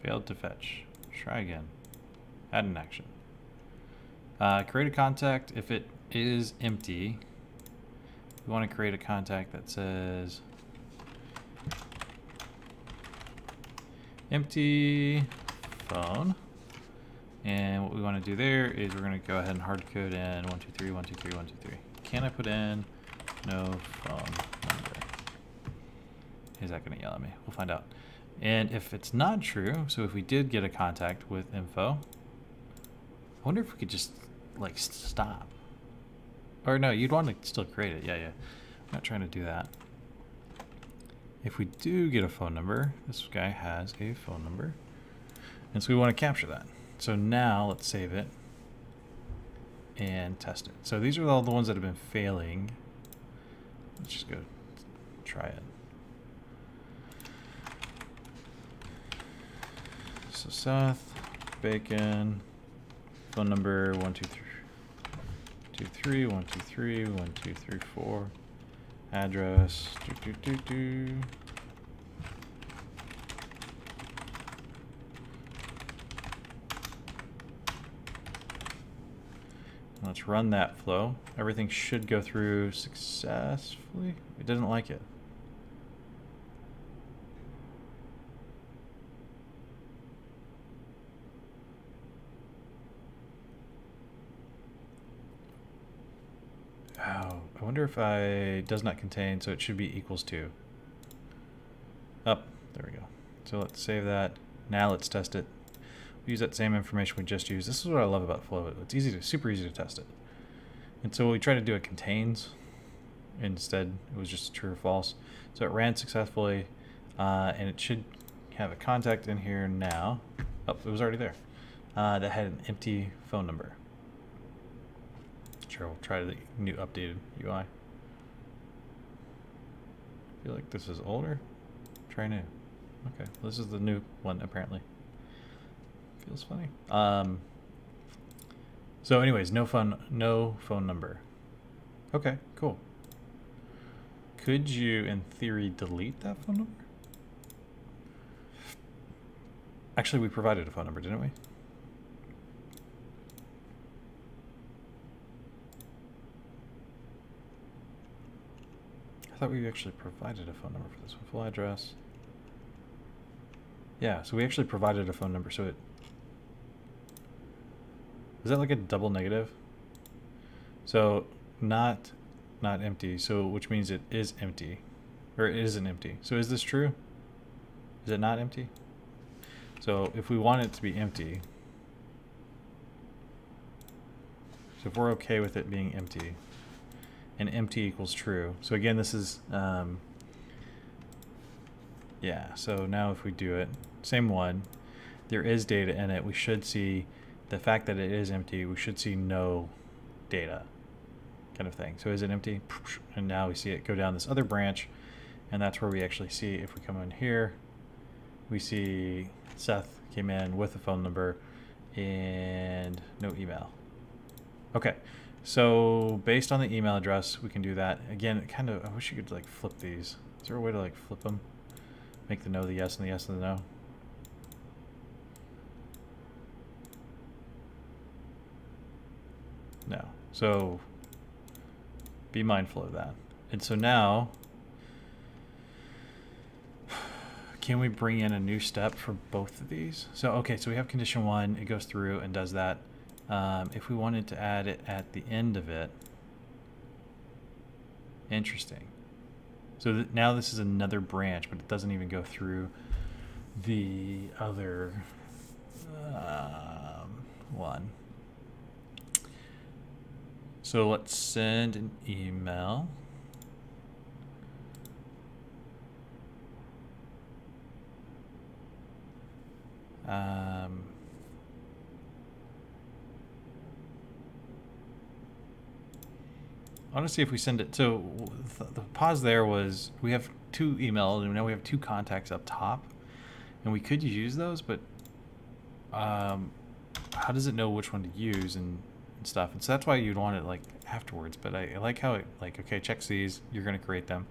Failed to fetch. Try again. Add an action. Create a contact. If it is empty, we want to create a contact that says empty phone. And what we want to do there is we're going to go ahead and hard code in 123, 123, 123. Can I put in no phone number? Is that going to yell at me? We'll find out. And if it's not true, so if we did get a contact with info, I wonder if we could just like stop. Or no, you'd want to still create it. Yeah. I'm not trying to do that. If we do get a phone number, this guy has a phone number. And so we want to capture that. So now let's save it and test it. So these are all the ones that have been failing. Let's just go try it. So Seth, Bacon, phone number 123, 123, 1234, address, Let's run that flow. Everything should go through successfully. It doesn't like it. Oh, I wonder if does not contain, so it should be equals to. There we go. So let's save that. Now let's test it. Use that same information we just used. This is what I love about Flow. It's super easy to test it. And so we try to do it contains. Instead, it was just true or false. So it ran successfully, and it should have a contact in here now. Oh, it was already there. That had an empty phone number. Sure, we'll try the new updated UI. I feel like this is older. Try new. Okay, this is the new one apparently. Feels funny. So anyways, no phone number. Okay, cool. Could you, in theory, delete that phone number? Actually, we provided a phone number, didn't we? I thought we actually provided a phone number for this one. Full address. Yeah, so we actually provided a phone number, so it... Is that like a double negative? So not empty, so which means it is empty. Or it isn't empty. So is this true? Is it not empty? So if we want it to be empty, so if we're okay with it being empty, and empty equals true. So again, this is, yeah, so now if we do it, same one, there is data in it. We should see the fact that it is empty, we should see no data kind of thing. So is it empty? And now we see it go down this other branch, and that's where we actually see, if we come in here, we see Seth came in with a phone number and no email. Okay, so based on the email address, we can do that. Again, it kind of, I wish you could like flip these. Is there a way to like flip them? Make the no the yes and the yes the no? No. So be mindful of that. And so now, can we bring in a new step for both of these? So, okay, so we have condition one, it goes through and does that. If we wanted to add it at the end of it, interesting. So now this is another branch, but it doesn't even go through the other one. So let's send an email. honestly, if we send it, so the pause there was we have 2 emails and now we have 2 contacts up top, and we could use those, but how does it know which one to use and stuff? And so that's why you'd want it like afterwards. But I like how it like, okay, checks these, you're going to create them.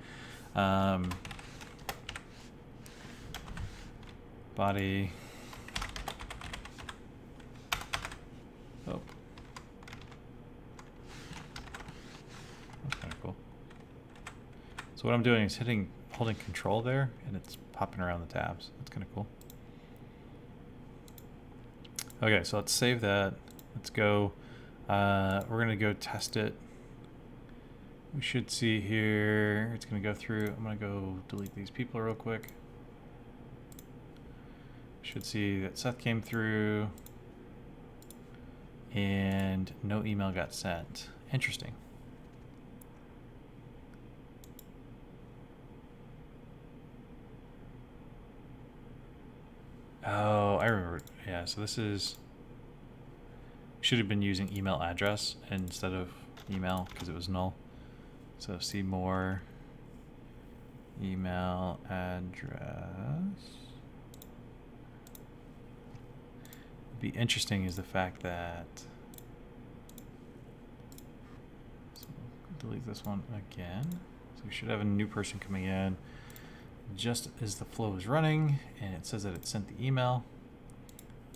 Body. Oh. That's kind of cool. So what I'm doing is holding control there, and it's popping around the tabs. That's kind of cool. Okay, so let's save that. Let's go. We're going to go test it. We should see here, it's going to go through. I'm going to go delete these people real quick. Should see that Seth came through and no email got sent. Interesting. Oh, I remember. Yeah, so this is, should have been using email address instead of email because it was null. So see more, email address. Be interesting is the fact that, so delete this one again. So we should have a new person coming in just as the flow is running, and it says that it sent the email.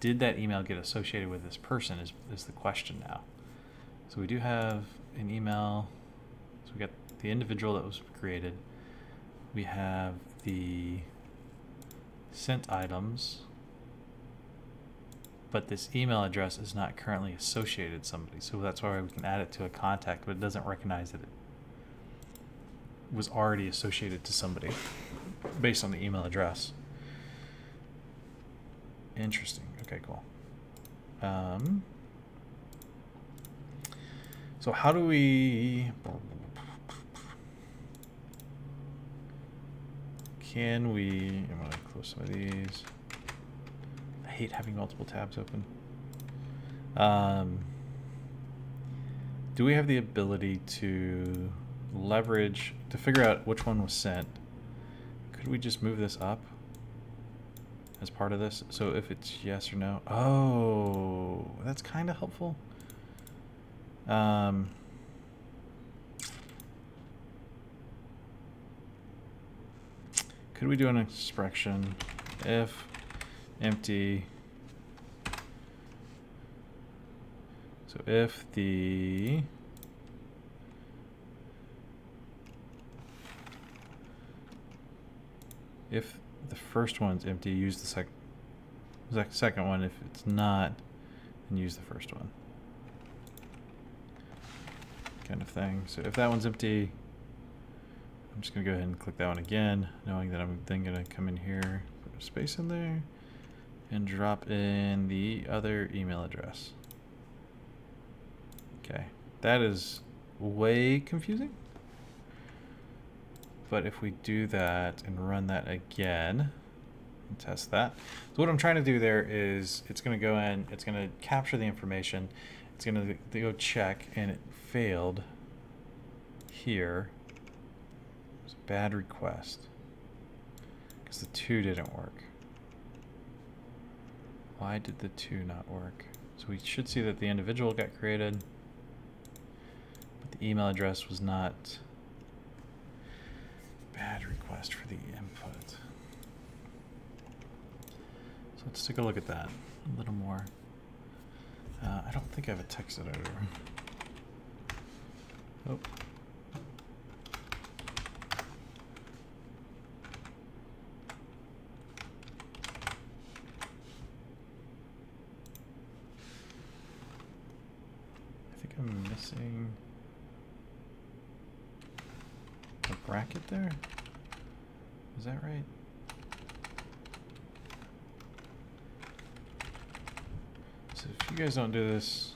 Did that email get associated with this person is the question now. So we do have an email. So we got the individual that was created. We have the sent items, but this email address is not currently associated with somebody. So that's why we can add it to a contact, but it doesn't recognize that it was already associated to somebody based on the email address. Interesting. Okay, cool. So how do we... Can we... I'm going to close some of these. I hate having multiple tabs open. Do we have the ability to leverage, to figure out which one was sent? Could we just move this up as part of this? So if it's yes or no. Oh, that's kind of helpful. Could we do an expression if empty? So if the first one's empty, use the second one. If it's not, then use the first one. Kind of thing. So if that one's empty, I'm just going to go ahead and click that one again, knowing that I'm then going to come in here, put a space in there, and drop in the other email address. Okay, that is way confusing. But if we do that and run that again and test that. So what I'm trying to do there is it's going to go in, it's going to capture the information, it's going to go check, and it failed here. It was a bad request because the 2 didn't work. Why did the 2 not work? So we should see that the individual got created, but the email address was not. Bad request for the input. So let's take a look at that a little more. I don't think I have a text editor. Oh. I think I'm missing a bracket there. Is that right? So if you guys don't do this,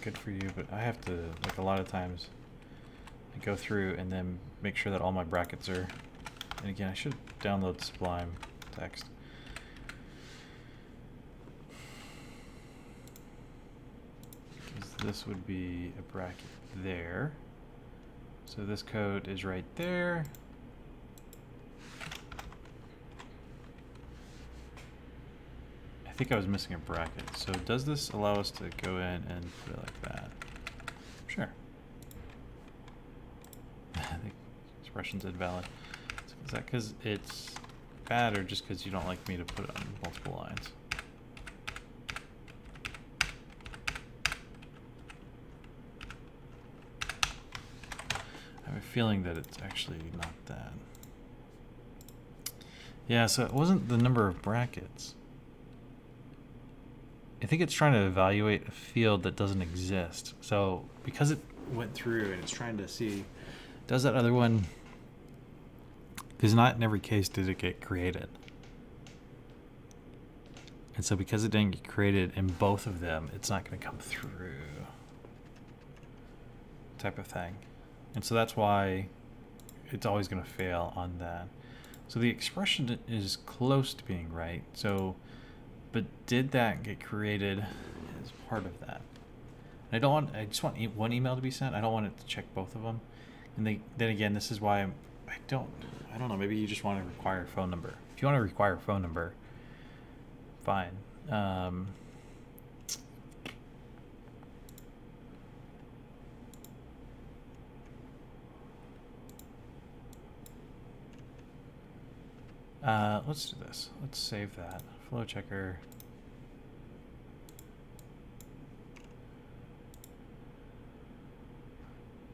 good for you, but I have to, like a lot of times, I go through and then make sure that all my brackets are, and again, I should download Sublime Text. Because this would be a bracket there. So this code is right there. I think I was missing a bracket. So does this allow us to go in and put it like that? Sure. The expression's invalid. So is that because it's bad or just because you don't like me to put it on multiple lines? I have a feeling that it's actually not that. Yeah, so it wasn't the number of brackets. I think it's trying to evaluate a field that doesn't exist. So because it went through and it's trying to see, does that other one, because not in every case did it get created. And so because it didn't get created in both of them, it's not going to come through type of thing. And so that's why it's always going to fail on that. So the expression is close to being right. So, but did that get created as part of that? I don't want. I just want one email to be sent. I don't want it to check both of them. And then again, this is why I don't know. Maybe you just want to require a phone number. If you want to require a phone number, fine. Let's do this. Let's save that. Flow checker.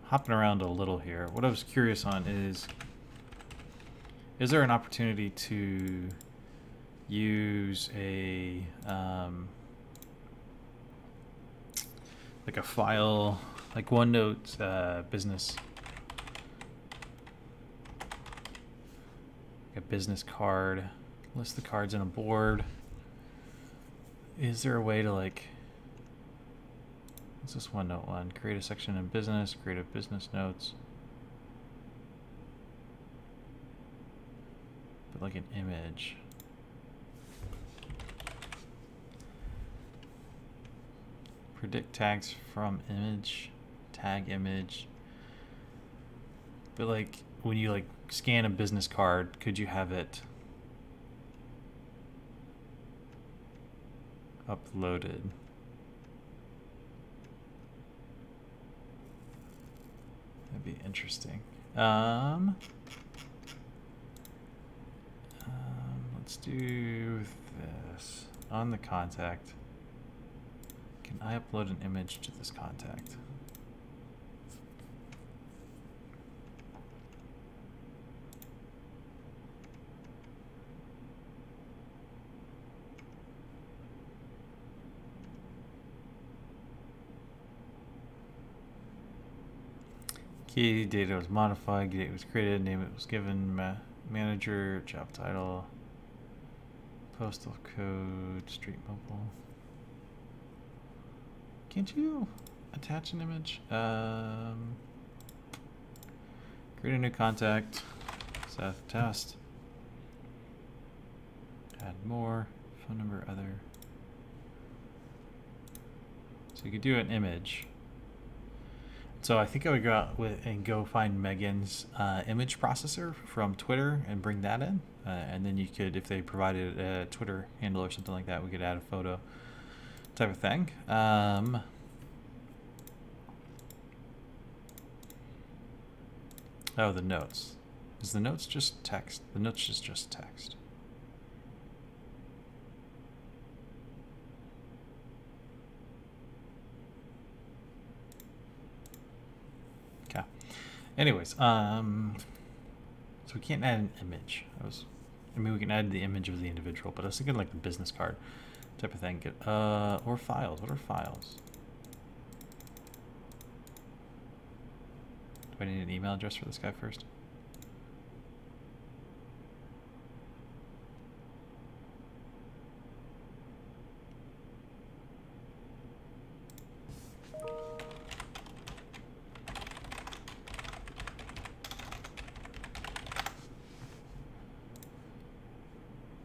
Hopping around a little here. What I was curious on is there an opportunity to use a like a file, like OneNote business, a business card, list the cards in a board. Is there a way to like, what's this OneNote one? Create a section in business, create a business notes. But like an image. Predict tags from image, tag image. But like when you like scan a business card, could you have it uploaded? That'd be interesting. Let's do this. On the contact, can I upload an image to this contact? Key data was modified, date was created, name it was given, manager, job title, postal code, street mobile. Can't you attach an image? Create a new contact, Seth test, add more, phone number, other. So you could do an image. So I think I would go out and go find Megan's image processor from Twitter and bring that in. And then you could, if they provided a Twitter handle or something like that, we could add a photo type of thing. Oh, the notes. Is the notes just text? The notes is just text. Anyways, so we can't add an image. I mean, we can add the image of the individual, but I was thinking like the business card type of thing. Or files. What are files? Do I need an email address for this guy first?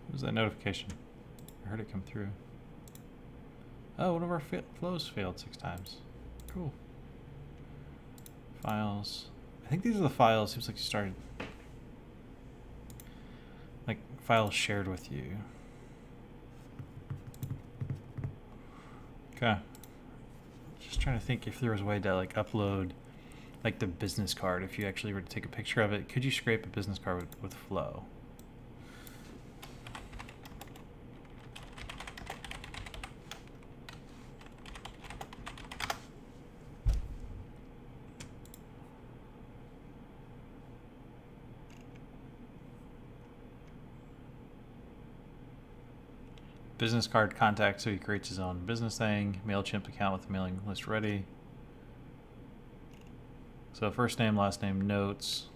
What was that notification? I heard it come through. Oh, one of our flows failed 6 times. Cool. Files. I think these are the files. Seems like you started. Like files shared with you. Okay. Just trying to think if there was a way to like upload like the business card. If you actually were to take a picture of it, could you scrape a business card with Flow? Business card contact, so he creates his own business thing. MailChimp account with the mailing list ready. So first name, last name, notes.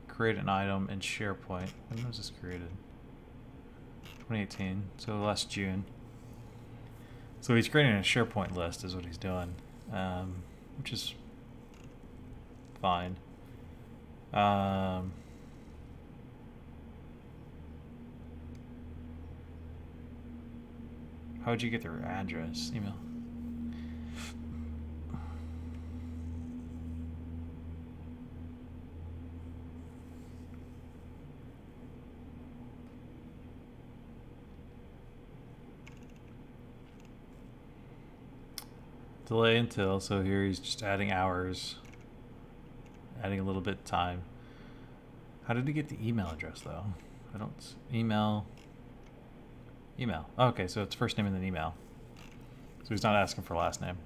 Create an item in SharePoint. When was this created? 2018, so last June. So he's creating a SharePoint list is what he's doing, which is fine. How would you get their address? Email. Delay until, so here he's just adding hours, adding a little bit of time. How did he get the email address though? I don't, email. Okay, so it's first name and then email. So he's not asking for last name.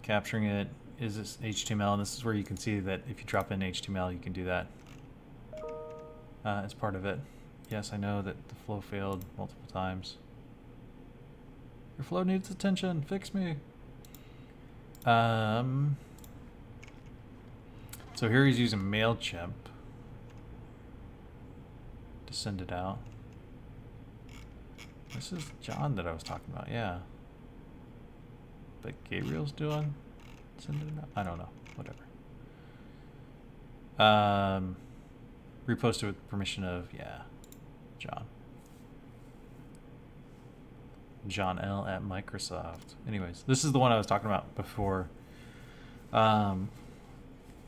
Capturing it, is this HTML? And this is where you can see that if you drop in HTML, you can do that. As part of it. Yes, I know that the flow failed multiple times. Your flow needs attention, fix me. So here he's using MailChimp to send it out. This is John that I was talking about, yeah. But Gabriel's doing sending it out? I don't know, whatever. Reposted with permission of, yeah, John. John L at Microsoft. Anyways, this is the one I was talking about before. The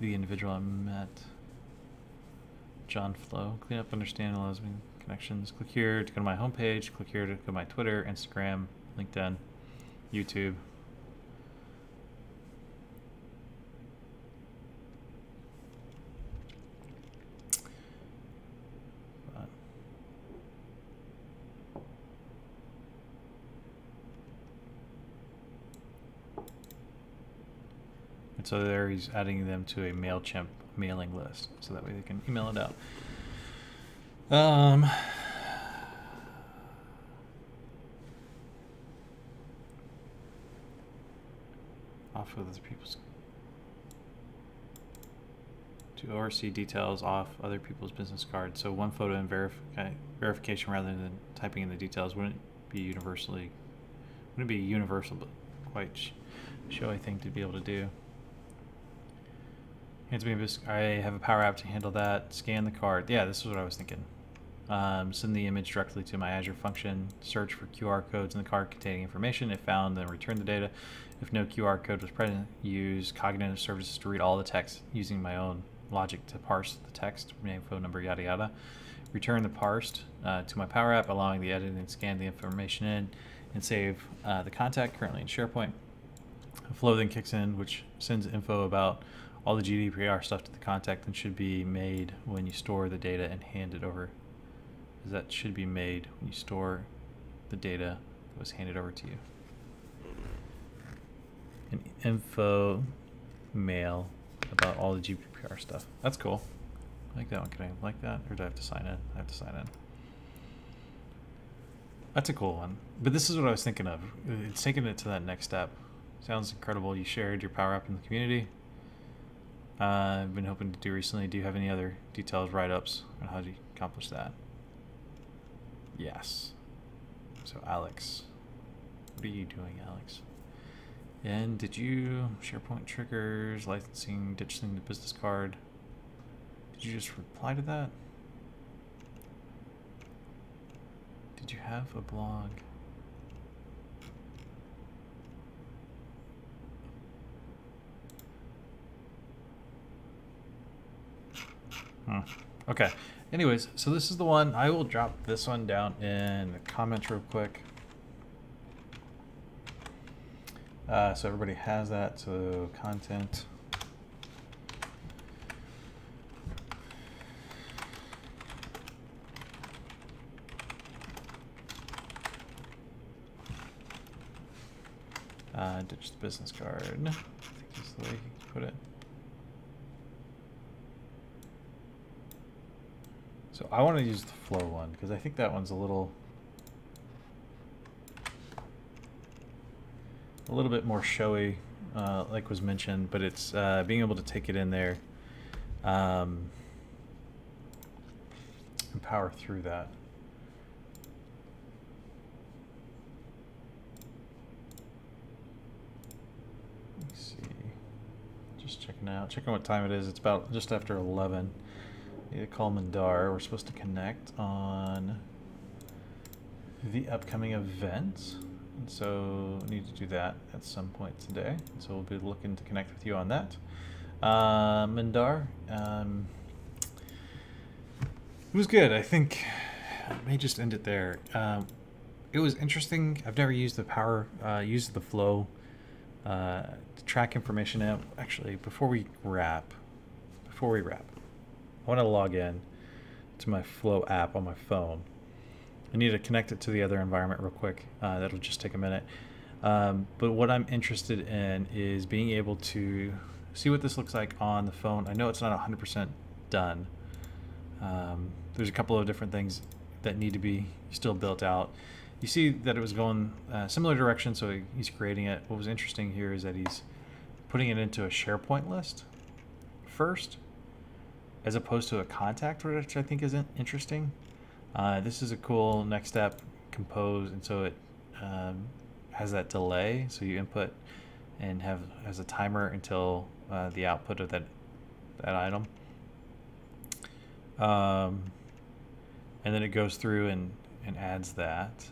individual I met. John Flow. Clean up, understand, allows me connections. Click here to go to my homepage. Click here to go to my Twitter, Instagram, LinkedIn, YouTube. And so there he's adding them to a MailChimp mailing list, so that way they can email it out. Off of other people's, to oversee details off other people's business cards. So one photo and verification rather than typing in the details wouldn't be universal, but quite showy thing to be able to do. I have a Power App to handle that. Scan the card. Yeah, this is what I was thinking. Send the image directly to my Azure function. Search for QR codes in the card containing information. If found, then return the data. If no QR code was present, use cognitive services to read all the text using my own logic to parse the text, name, phone number, yada yada. Return the parsed to my Power App, allowing the edit and scan the information in, and save the contact currently in SharePoint. Flow then kicks in, which sends info about all the GDPR stuff to the contact and should be made when you store the data and hand it over. That should be made when you store the data that was handed over to you. An info mail about all the GDPR stuff. That's cool. I like that one. Can I like that? Or do I have to sign in? I have to sign in. That's a cool one. But this is what I was thinking of. It's taking it to that next step. Sounds incredible. You shared your Power App in the community. I've been hoping to do recently. Do you have any other detailed write-ups on how to accomplish that? Yes. So Alex, what are you doing, Alex? And did you SharePoint triggers, licensing, digitally the business card? Did you just reply to that? Did you have a blog? Okay. Anyways, so this is the one. I will drop this one down in the comments real quick. So everybody has that. So content. Ditch the business card. I think that's the way you put it. So I want to use the flow one because I think that one's a little bit more showy, like was mentioned, but it's being able to take it in there and power through that. Let's see. Just checking what time it is. It's about just after 11. Need to call Mandar. We're supposed to connect on the upcoming event. And so we need to do that at some point today. So we'll be looking to connect with you on that. Mandar, it was good. I think I may just end it there. It was interesting. I've never used the used the flow to track information out. Actually, before we wrap, I want to log in to my Flow app on my phone. I need to connect it to the other environment real quick. That'll just take a minute. But what I'm interested in is being able to see what this looks like on the phone. I know it's not 100% done. There's a couple of different things that need to be still built out. You see that it was going similar direction, so he's creating it. What was interesting here is that he's putting it into a SharePoint list first, as opposed to a contact, which I think is interesting. This is a cool next step, compose, and so it has that delay. So you input and has a timer until the output of that item, and then it goes through and adds that.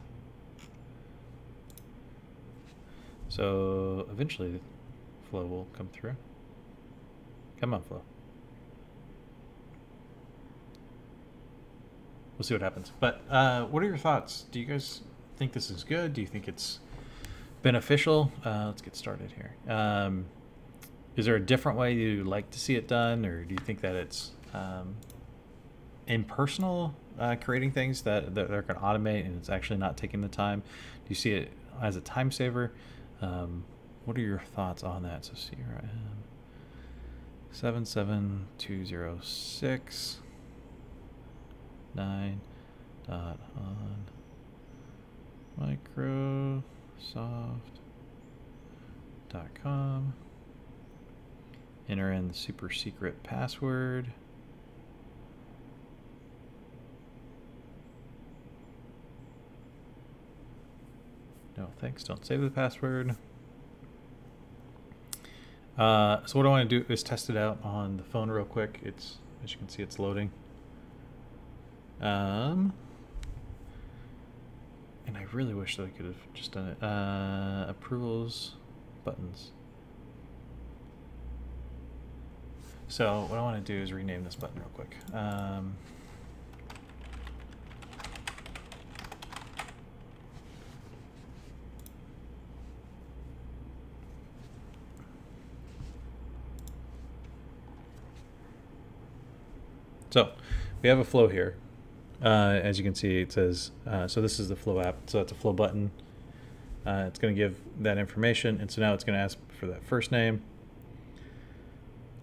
So eventually, Flow will come through. Come on, Flow. We'll see what happens. But what are your thoughts? Do you guys think this is good? Do you think it's beneficial? Let's get started here. Is there a different way you'd like to see it done, or do you think that it's impersonal, creating things that they're going to automate and it's actually not taking the time? Do you see it as a time saver? What are your thoughts on that? So see here I am. 77206. 9.on Microsoft.com. Enter in the super secret password. No thanks, don't save the password. So what I want to do is test it out on the phone real quick. It's, as you can see, it's loading. And I really wish that I could have just done it. Approvals, buttons. So what I want to do is rename this button real quick. So we have a flow here. As you can see, it says, so this is the Flow app. So that's a Flow button. It's going to give that information. And so now it's going to ask for that first name,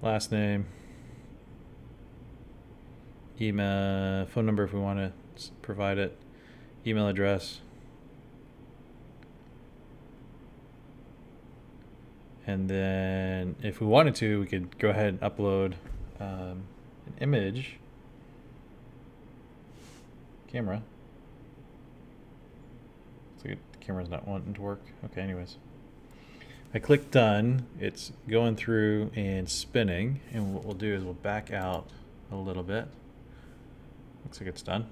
last name, email, phone number if we want to provide it, email address, and then if we wanted to, we could go ahead and upload an image. Camera. So the camera's not wanting to work. Okay, anyways. I click done. It's going through and spinning. And what we'll do is we'll back out a little bit. Looks like it's done.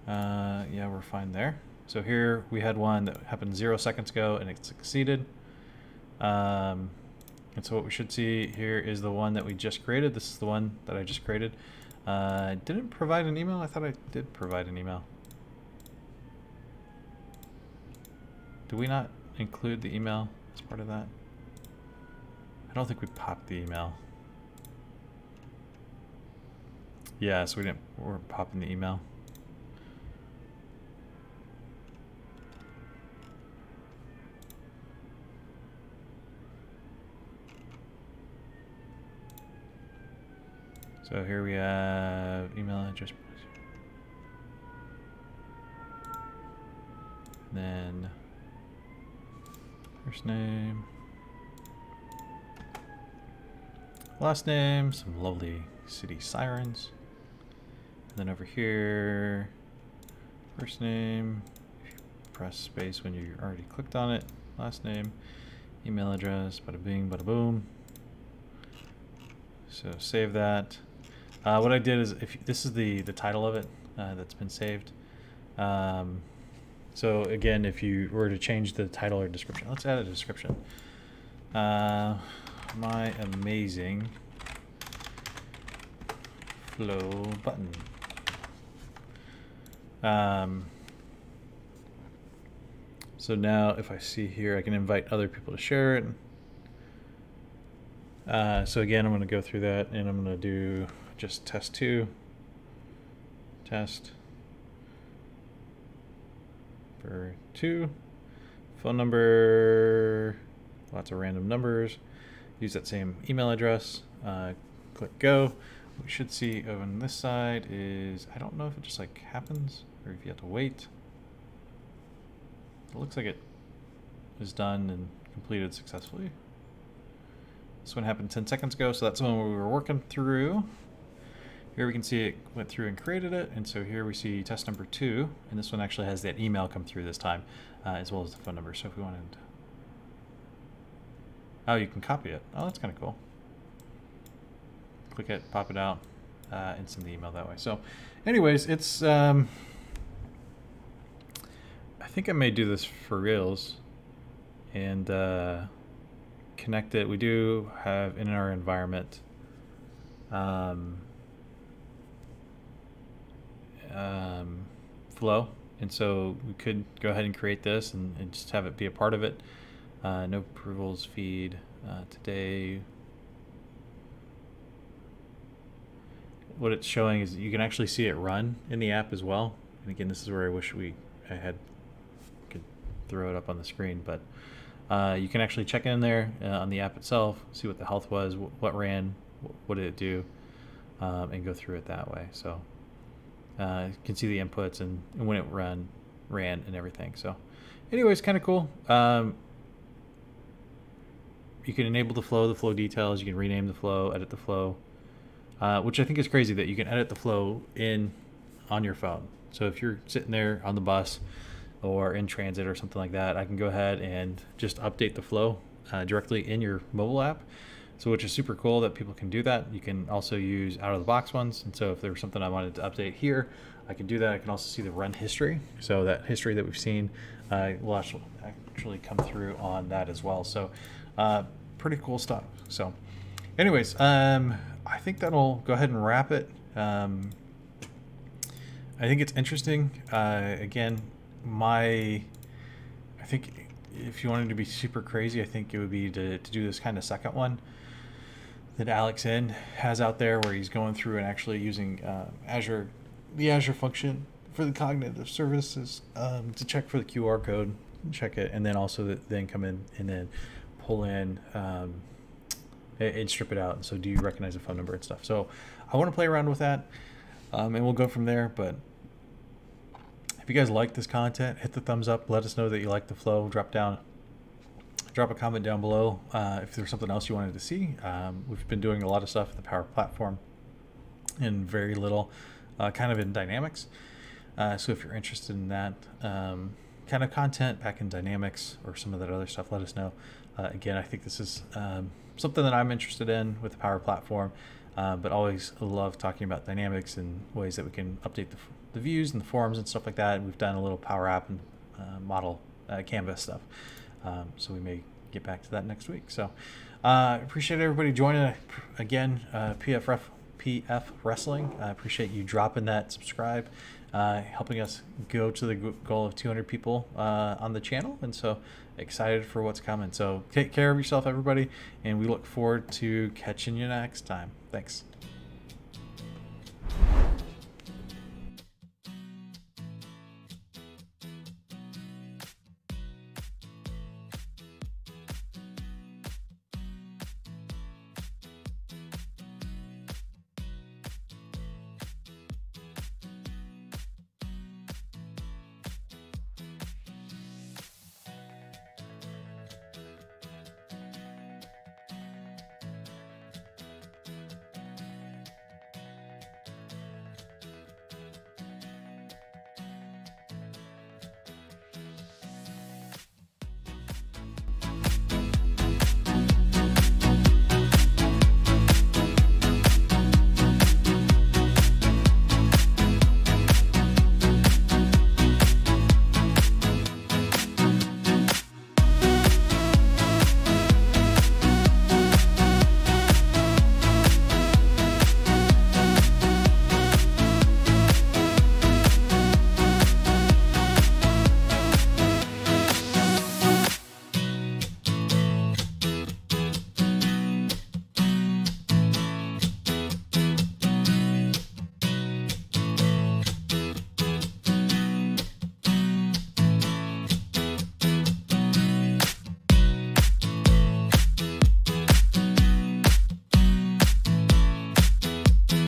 Yeah, we're fine there. So here we had one that happened 0 seconds ago and it succeeded. And so what we should see here is the one that we just created. This is the one that I just created. I didn't provide an email. I thought I did provide an email. Did we not include the email as part of that? I don't think we popped the email. Yeah, so we're popping the email. So here we have email address. And then first name, last name, some lovely city sirens. And then over here, first name, if you press space when you already clicked on it, last name, email address, bada bing, bada boom. So save that. What I did is, if this is the title of it that's been saved. So again, if you were to change the title or description, let's add a description. My amazing flow button. So now if I see here, I can invite other people to share it. So again, I'm going to go through that and I'm going to do just test 2, test for 2, phone number, lots of random numbers, use that same email address, click go. What we should see on this side is, I don't know if it just like happens or if you have to wait. It looks like it is done and completed successfully. This one happened 10 seconds ago, so that's the one we were working through. Here we can see it went through and created it, and so here we see test number 2, and this one actually has that email come through this time, as well as the phone number. So if we wanted, oh, you can copy it. Oh, that's kind of cool. Click it, pop it out, and send the email that way. So, anyways, it's I think I may do this for reals, and connect it. We do have in our environment flow, and so we could go ahead and create this and just have it be a part of it. No approvals feed today. What it's showing is you can actually see it run in the app as well. And again, this is where I wish I could throw it up on the screen, but you can actually check in there on the app itself, see what the health was, what ran, what did it do, and go through it that way. So you can see the inputs and when it ran and everything. So anyways, kind of cool. You can enable the flow details, you can rename the flow, edit the flow, which I think is crazy that you can edit the flow on your phone. So if you're sitting there on the bus or in transit or something like that, I can go ahead and just update the flow directly in your mobile app. So which is super cool that people can do that. You can also use out of the box ones. And so if there was something I wanted to update here, I can do that. I can also see the run history. So that history that we've seen will actually come through on that as well. So pretty cool stuff. So anyways, I think that'll go ahead and wrap it. I think it's interesting. Again, I think if you wanted to be super crazy, I think it would be to do this kind of second one that Alex N has out there, where he's going through and actually using the Azure function for the cognitive services to check for the QR code, check it, and then also then come in and then pull in and strip it out. So do you recognize the phone number and stuff? So I want to play around with that, and we'll go from there. But if you guys like this content, hit the thumbs up. Let us know that you like the flow. Drop a comment down below if there's something else you wanted to see. We've been doing a lot of stuff in the Power Platform and very little kind of in Dynamics. So if you're interested in that kind of content back in Dynamics or some of that other stuff, let us know. Again, I think this is something that I'm interested in with the Power Platform, but always love talking about Dynamics and ways that we can update the views and the forms and stuff like that. We've done a little Power App and model Canvas stuff. So we may get back to that next week. So appreciate everybody joining again. PF Wrestling. I appreciate you dropping that subscribe, helping us go to the goal of 200 people on the channel. And so excited for what's coming. So take care of yourself, everybody, and we look forward to catching you next time. Thanks.